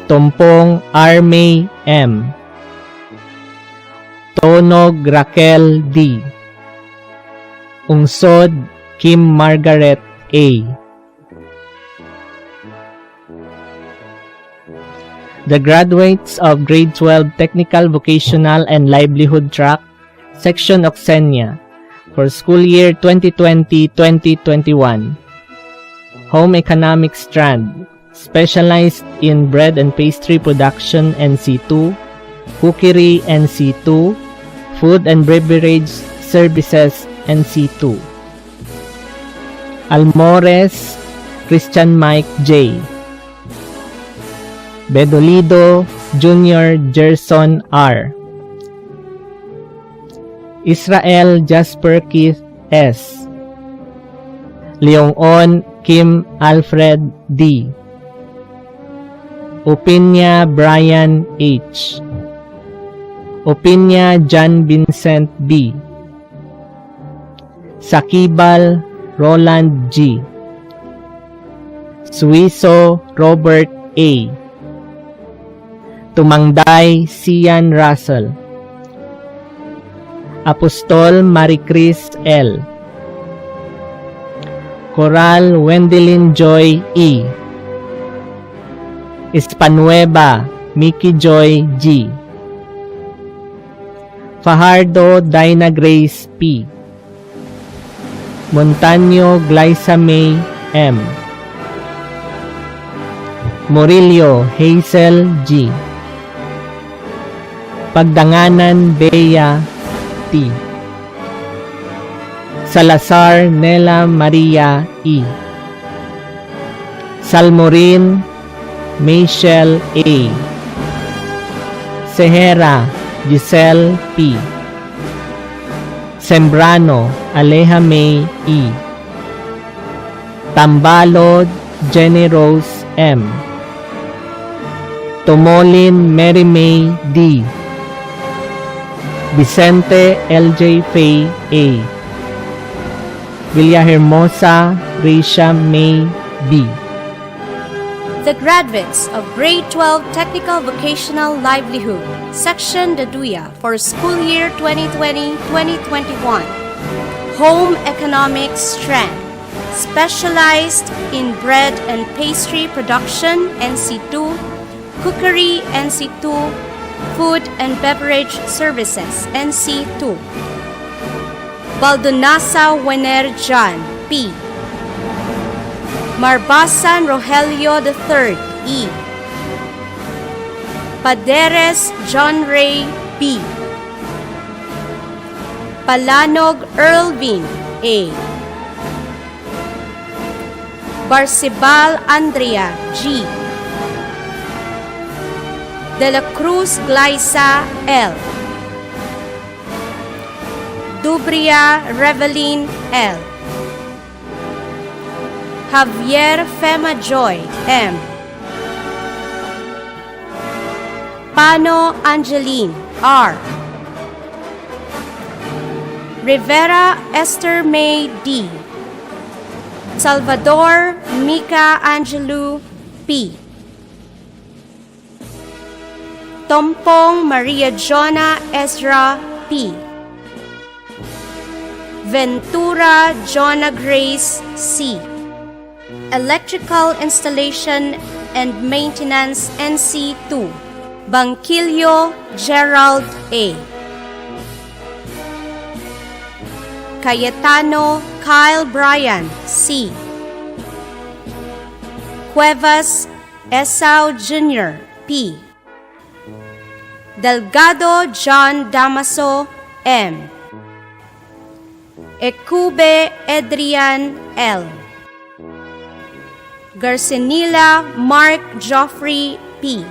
Tompong Armay M. Tonog Raquel D. Ungsod Kim Margaret A. The graduates of Grade 12 Technical, Vocational, and Livelihood Track, Section Oxenia, for school year 2020-2021. Home Economics Strand, specialized in bread and pastry production NC2, cookery NC2, food and beverage services NC2. Almores Christian Mike J. Bedolido Jr. Gerson R. Israel Jasper Keith S. Leong Kim Alfred D. Opinya Brian H. Opinya John Vincent B. Sakibal Roland G. Suiso Robert A. Tumangday Sian Russell. Apostol Maricris L. Coral Wendelin Joy E. Espanueva Mickey Joy G. Fajardo Dinah Grace P. Montaño Glyza May M. Murillo Hazel G. Pagdanganan Bea T. Salazar Nela Maria E. Salmorin Michelle A. Sehera Giselle P. Sembrano Aleja May E. Tambalod Jenny Rose M. Tomolin Mary May D. Vicente LJ Faye A. Villahermosa Risha May B. The graduates of Grade 12 Technical Vocational Livelihood, Section Daduya for school year 2020-2021. Home Economics Strand, specialized in bread and pastry production NC2, cookery NC2, food and beverage services NC2. Baldonasa Wener John P. Marbasan Rogelio III E. Paderes John Ray B. Palanog Erlvin A. Barcibal Andrea G. De la Cruz Glyza L. Dubria Revelin L. Javier Fema Joy M. Pano Angeline R. Rivera Esther May D. Salvador Mika Angelou P. Tompong Maria Jona Ezra P. Ventura Jonna Grace C. Electrical Installation and Maintenance NC2 Bangkilio Gerald A. Cayetano Kyle Bryan C. Cuevas Esau Jr. P. Delgado John Damaso M. Ecube Adrian L. Garcinila Mark Joffrey P.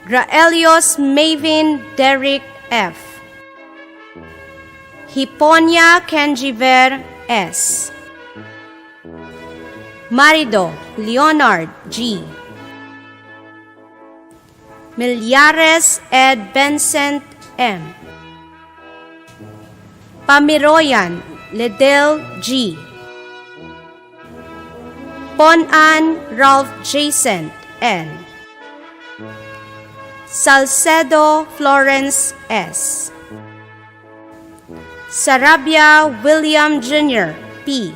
Graelios Mavin Derek F. Hiponia Kenjiver S. Marido Leonard G. Millares Ed Vincent M. Pamiroyan Ledel G. Ponan Ralph Jason N. Salcedo Florence S. Sarabia William Jr. P.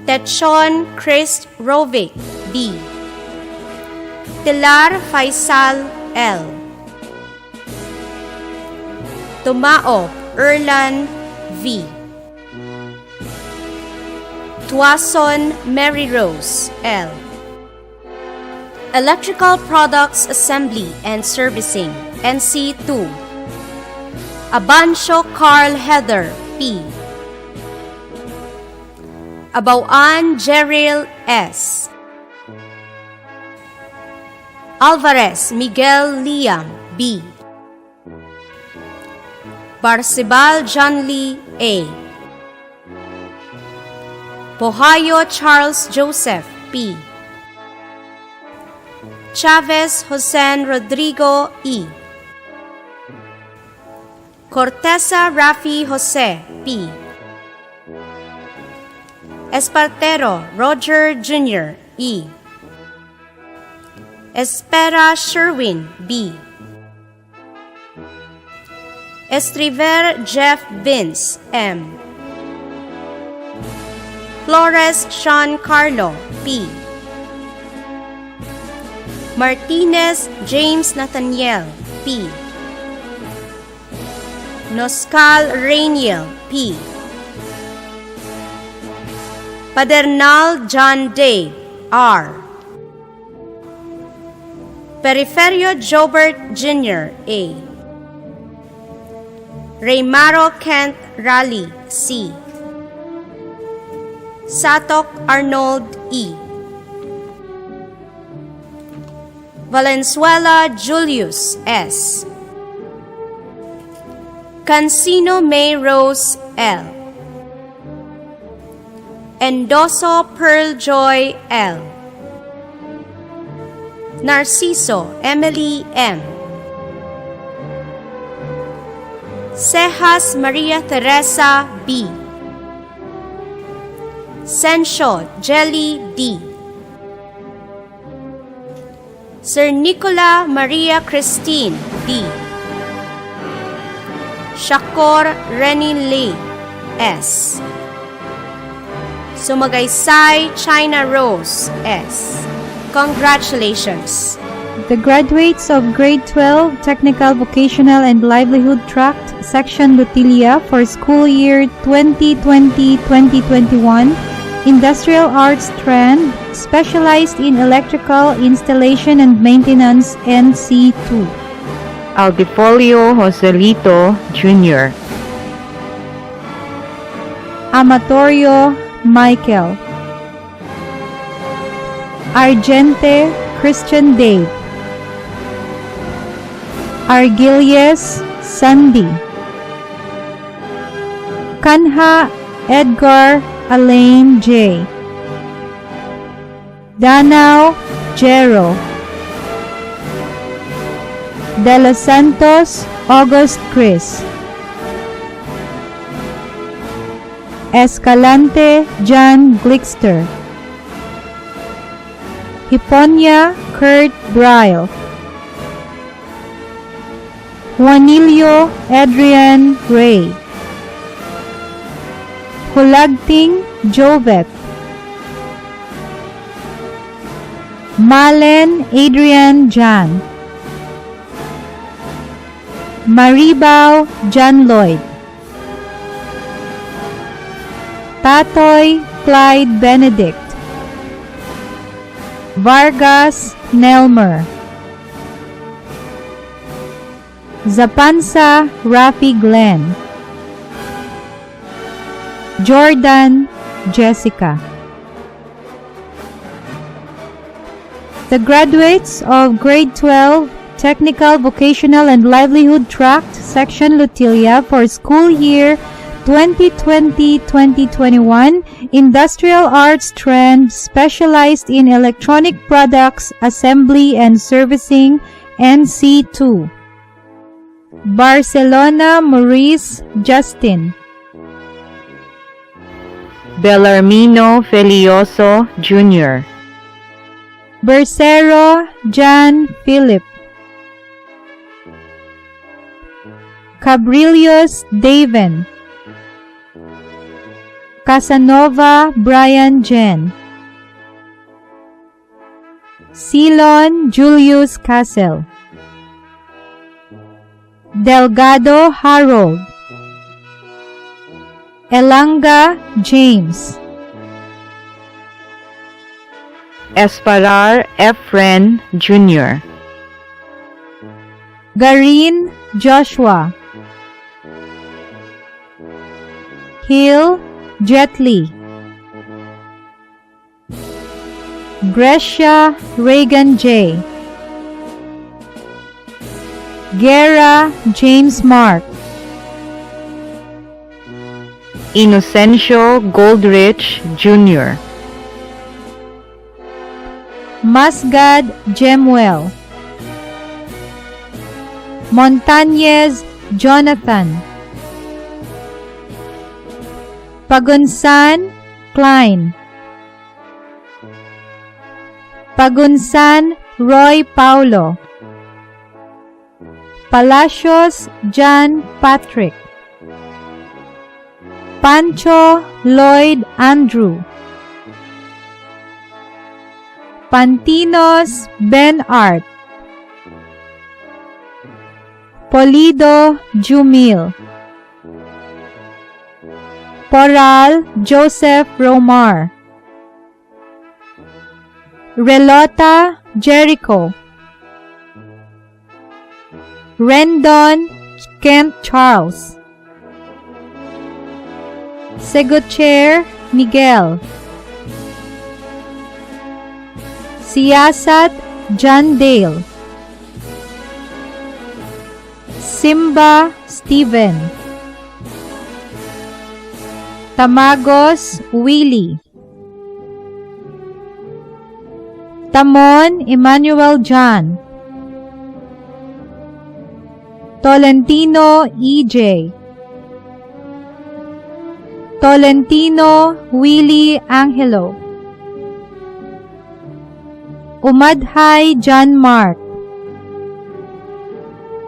Techon Chris Rovic B. Pilar Faisal L. Tumao Erlan V. Tuason Mary Rose L. Electrical Products Assembly and Servicing NC2 Abancio Carl Heather P. Abauan Jeril S. Alvarez Miguel Liam B. Barcibal John Lee A. Pohayo Charles Joseph P. Chavez Jose Rodrigo E. Cortesa Rafi Jose P. Espartero Roger Jr. E. Espera Sherwin B. Estriver Jeff Vince M. Flores Sean Carlo P. Martinez James Nathaniel P. Noscal Rainiel P. Padernal John Day R. Periferio Jobert Jr. A. Raymaro Kent Raleigh C. Satok Arnold E. Valenzuela Julius S. Cancino May Rose L. Endoso Pearl Joy L. Narciso Emily M. Cejas Maria Teresa B. Sencio Jelly D. Sir Nicola Maria Christine D. Shakor Renny Lee S. Sumagaysay China Rose S. Congratulations! The graduates of Grade 12 Technical Vocational and Livelihood Tract Section Lutilia for school year 2020-2021, Industrial Arts Trend, specialized in Electrical Installation and Maintenance NC2. Altifolio Joselito Jr. Amatorio Michael. Argente Christian Dave. Argilies Sandy. Kanha Edgar Alain J. Danao Jero. De Los Santos August Chris. Escalante John Glickster. Hiponia Kurt Bryle. Juanilio Adrian Ray. Hulagting Jovet. Malen Adrian Jan. Maribao John Lloyd. Tatoy Clyde Benedict. Vargas Nelmer. Zapansa Rafi Glenn. Jordan Jessica. The graduates of Grade 12 Technical, Vocational, and Livelihood Tract, Section Lutilia for school year 2020-2021, Industrial Arts Trend, specialized in Electronic Products, Assembly and Servicing, NC2. Barcelona Maurice Justin. Bellarmino Felioso Jr. Bercero John Philip. Cabrillos Daven. Casanova Brian Jen. Silon Julius Castle. Delgado Harold. Elanga James. Esparar Efren Jr. Garin Joshua. Hill Jetli. Grecia Reagan J. Guerra James Mark. Inocencio Goldrich Jr. Masgad Jemuel. Montañez Jonathan. Pagunsan Klein. Pagunsan Roy Paulo. Palacios John Patrick. Pancho Lloyd Andrew. Pantinos Ben Art. Polido Jumil. Poral Joseph Romar. Relota Jericho. Rendon Kent Charles. Segucher Miguel. Siyasat John Dale. Simba Steven. Tamagos Willie. Tamon Emmanuel John. Tolentino EJ. Tolentino Willie Angelo. Umadhay John Mark.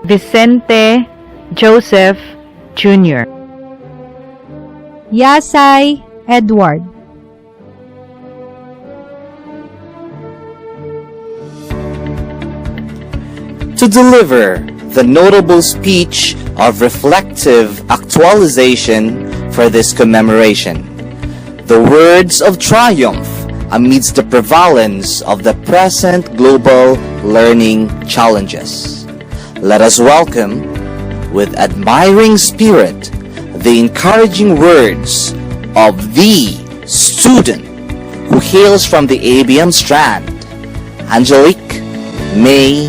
Vicente Joseph Jr. Yasay Edward. To deliver the notable speech of reflective actualization for this commemoration, the words of triumph amidst the prevalence of the present global learning challenges. let us welcome, with admiring spirit, the encouraging words of the student who hails from the ABM Strand, Angelique May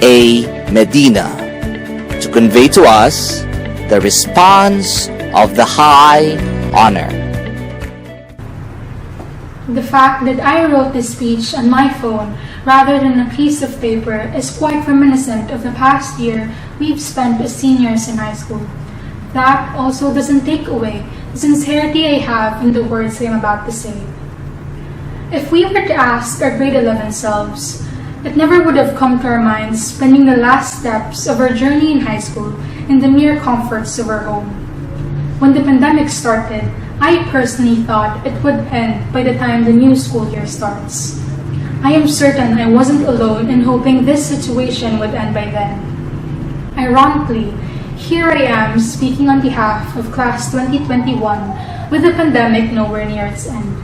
A. Medina, to convey to us the response of the high honor. The fact that I wrote this speech on my phone rather than a piece of paper is quite reminiscent of the past year we've spent as seniors in high school. That also doesn't take away the sincerity I have in the words I'm about to say. If we were to ask our grade 11 selves, it never would have come to our minds spending the last steps of our journey in high school in the mere comforts of our home. When the pandemic started, I personally thought it would end by the time the new school year starts. I am certain I wasn't alone in hoping this situation would end by then. Ironically, here I am speaking on behalf of Class 2021 with the pandemic nowhere near its end.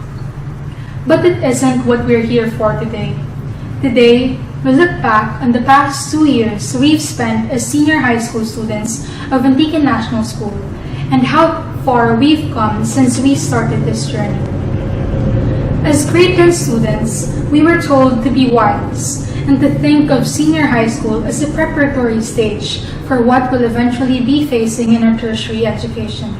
But it isn't what we're here for today. Today, we look back on the past 2 years we've spent as senior high school students of Antique National School and how far we've come since we started this journey. As grade 10 students, we were told to be wise and to think of senior high school as a preparatory stage for what we'll eventually be facing in our tertiary education.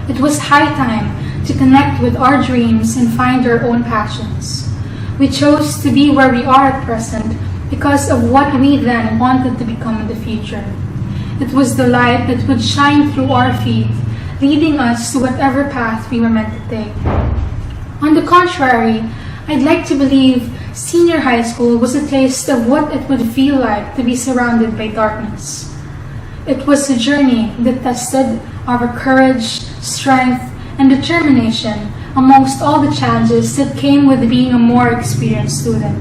It was high time to connect with our dreams and find our own passions. We chose to be where we are at present because of what we then wanted to become in the future. It was the light that would shine through our feet, leading us to whatever path we were meant to take. On the contrary, I'd like to believe senior high school was a taste of what it would feel like to be surrounded by darkness. It was a journey that tested our courage, strength, and determination amongst all the challenges that came with being a more experienced student.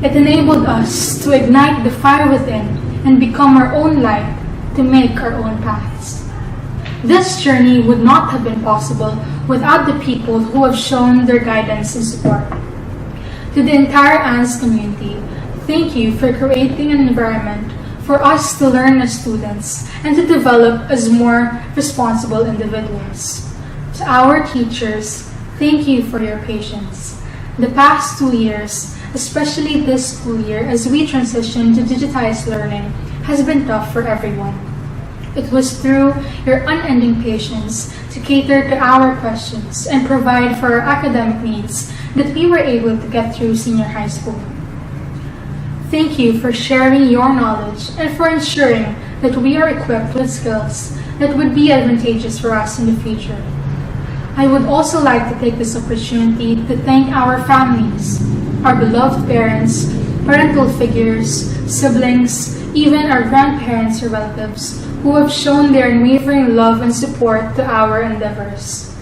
It enabled us to ignite the fire within and become our own light to make our own paths. This journey would not have been possible without the people who have shown their guidance and support. To the entire ANS community, thank you for creating an environment for us to learn as students and to develop as more responsible individuals. To our teachers, thank you for your patience. The past 2 years, especially this school year as we transition to digitized learning, has been tough for everyone. It was through your unending patience to cater to our questions and provide for our academic needs that we were able to get through senior high school. Thank you for sharing your knowledge and for ensuring that we are equipped with skills that would be advantageous for us in the future. I would also like to take this opportunity to thank our families, our beloved parents, parental figures, siblings, even our grandparents or relatives who have shown their unwavering love and support to our endeavors.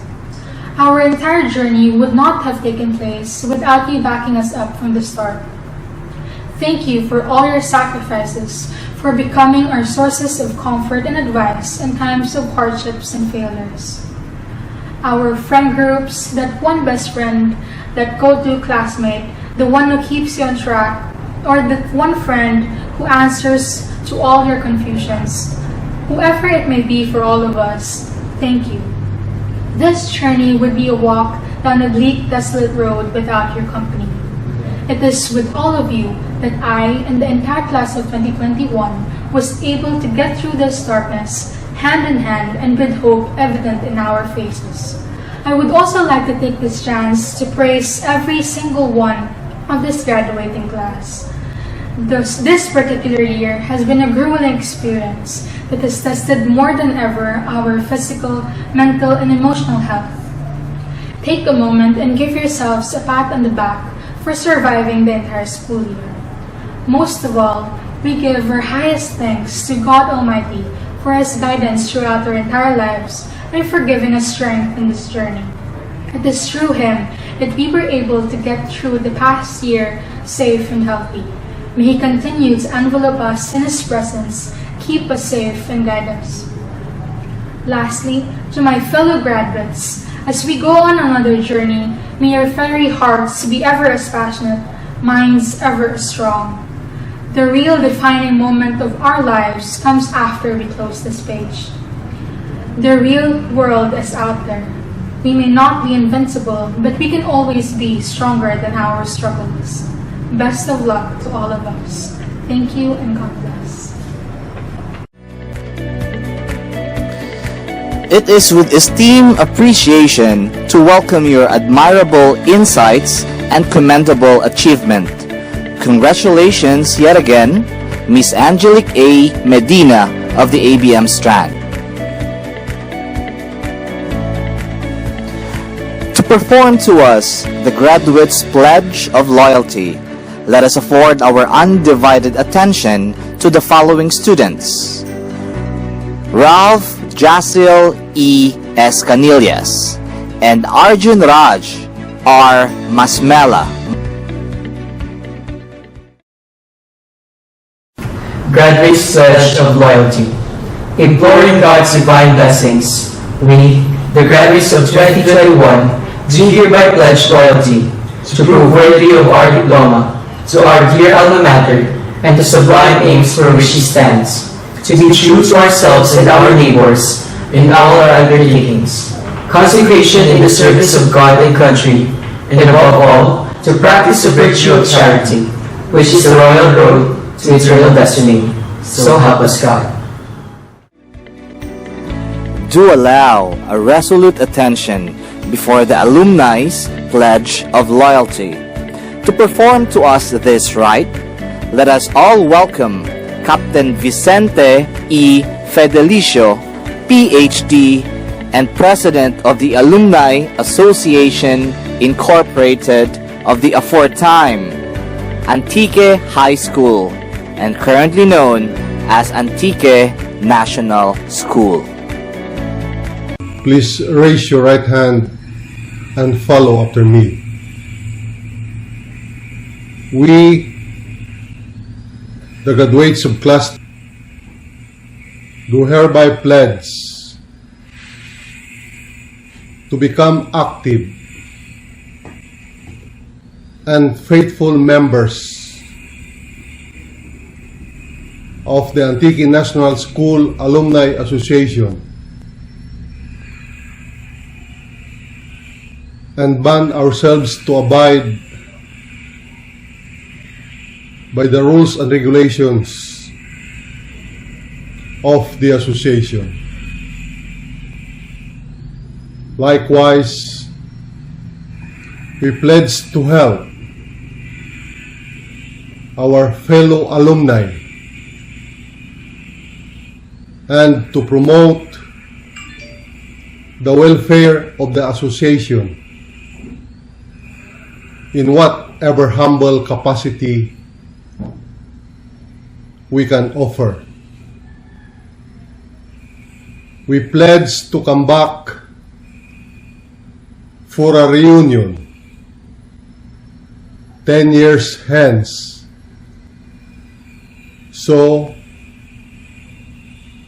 Our entire journey would not have taken place without you backing us up from the start. Thank you for all your sacrifices, for becoming our sources of comfort and advice in times of hardships and failures. Our friend groups, that one best friend, that go-to classmate, the one who keeps you on track, or that one friend who answers to all your confusions. Whoever it may be for all of us, thank you. This journey would be a walk down a bleak, desolate road without your company. It is with all of you that I and the entire class of 2021 was able to get through this darkness hand in hand and with hope evident in our faces. I would also like to take this chance to praise every single one of this graduating class. This particular year has been a grueling experience that has tested more than ever our physical, mental, and emotional health. Take a moment and give yourselves a pat on the back for surviving the entire school year. Most of all, we give our highest thanks to God Almighty for His guidance throughout our entire lives and for giving us strength in this journey. It is through Him that we were able to get through the past year safe and healthy. May He continue to envelop us in His presence, keep us safe, and guide us. Lastly, to my fellow graduates, as we go on another journey, may your fiery hearts be ever as passionate, minds ever as strong. The real defining moment of our lives comes after we close this page. The real world is out there. We may not be invincible, but we can always be stronger than our struggles. Best of luck to all of us. Thank you and God bless. It is with esteemed appreciation to welcome your admirable insights and commendable achievement. Congratulations yet again, Miss Angelique A. Medina of the ABM Strand. To perform to us the graduates' pledge of loyalty, let us afford our undivided attention to the following students: Ralph Jasil E. Escanillas and Arjun Raj R. Masmela. Graduates' pledge of loyalty. Imploring God's divine blessings, we, the graduates of 2021, do hereby pledge loyalty to prove worthy of our diploma, to our dear alma mater, and the sublime aims for which she stands, to be true to ourselves and our neighbors in all our undertakings, consecration in the service of God and country, and above all, to practice the virtue of charity, which is the royal road to eternal destiny. So help us God. Do allow a resolute attention before the alumni's pledge of loyalty. To perform to us this rite, let us all welcome Captain Vicente E. Fedelicio, PhD, and President of the Alumni Association Incorporated of the aforetime Antique High School, and currently known as Antique National School. Please raise your right hand and follow after me. We, the graduates of class, do hereby pledge to become active and faithful members of the Antique National School Alumni Association and bond ourselves to abide by the rules and regulations of the association. Likewise, we pledge to help our fellow alumni and to promote the welfare of the association in whatever humble capacity we can offer. We pledge to come back for a reunion 10 years hence. So,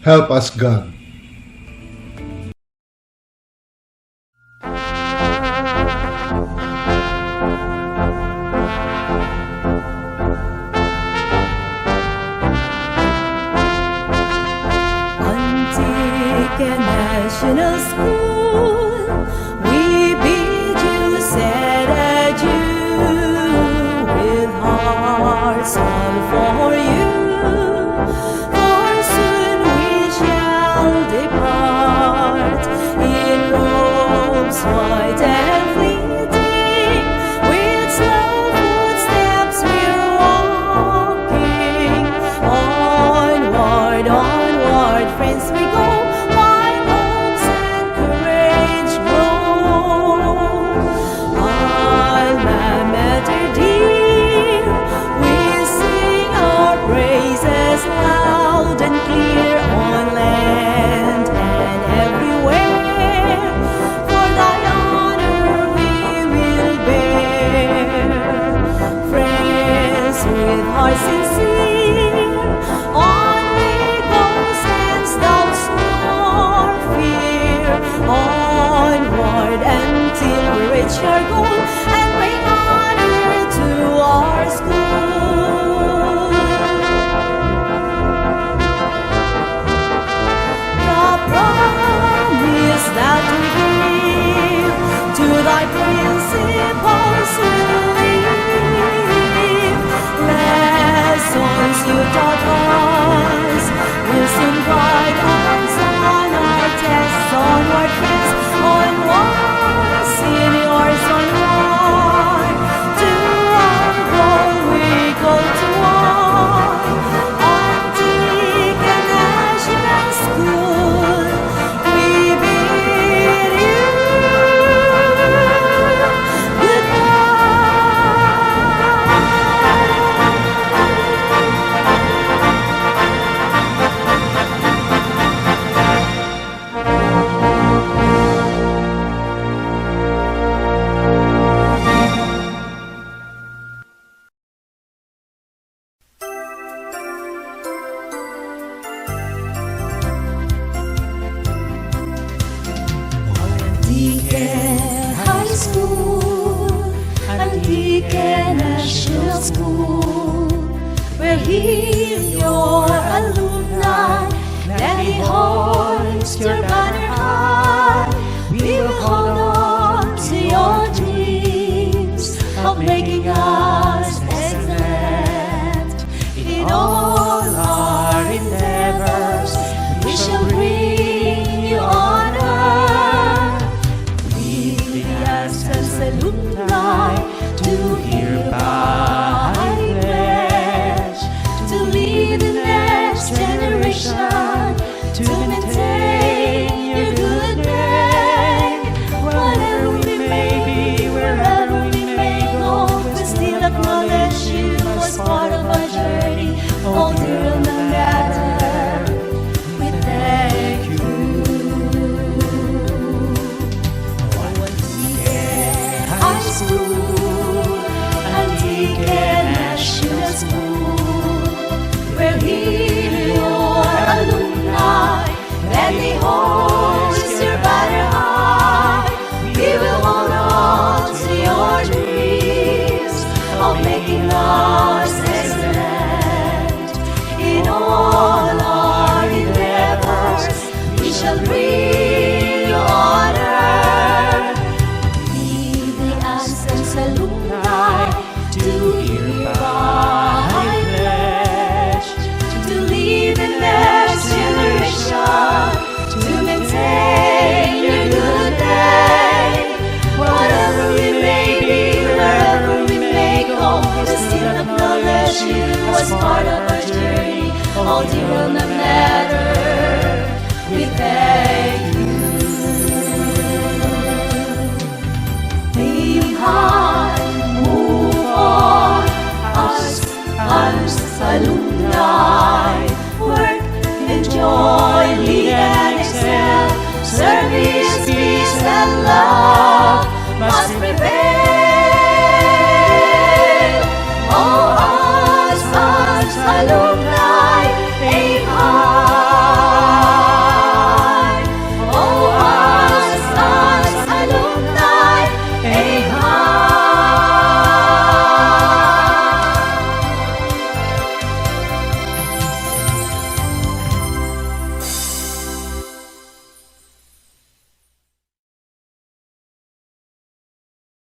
help us God. Antique National School, we bid you sad adieu, with hearts all for you. For soon we shall depart in robes white and fleeting, with slow footsteps we're walking. Onward, onward, friends, we go, while hopes and Antique National School. We're here, your alumni, gladly hoist your banner high. We will hold on to your dreams of making us excellent in all our endeavors. We shall bring you honor. We, the Answers alumni, do hereby pledge to lead the next generation, to maintain your good name. Whatever we may be, wherever we may go, we still acknowledge you as part of our journey. All dear matter, we thank you. Antique High School, Antique National School. We're here, your alumni, gladly hoist your banner high. We will hold on to your dreams of making us excellent in all our endeavors. We shall bring you honor. We, the Answers alumni, do hereby pledge to lead the next generation, to maintain your good name. Whatever we may be, wherever we may go, we still acknowledge you as part of our journey. All dear alumni,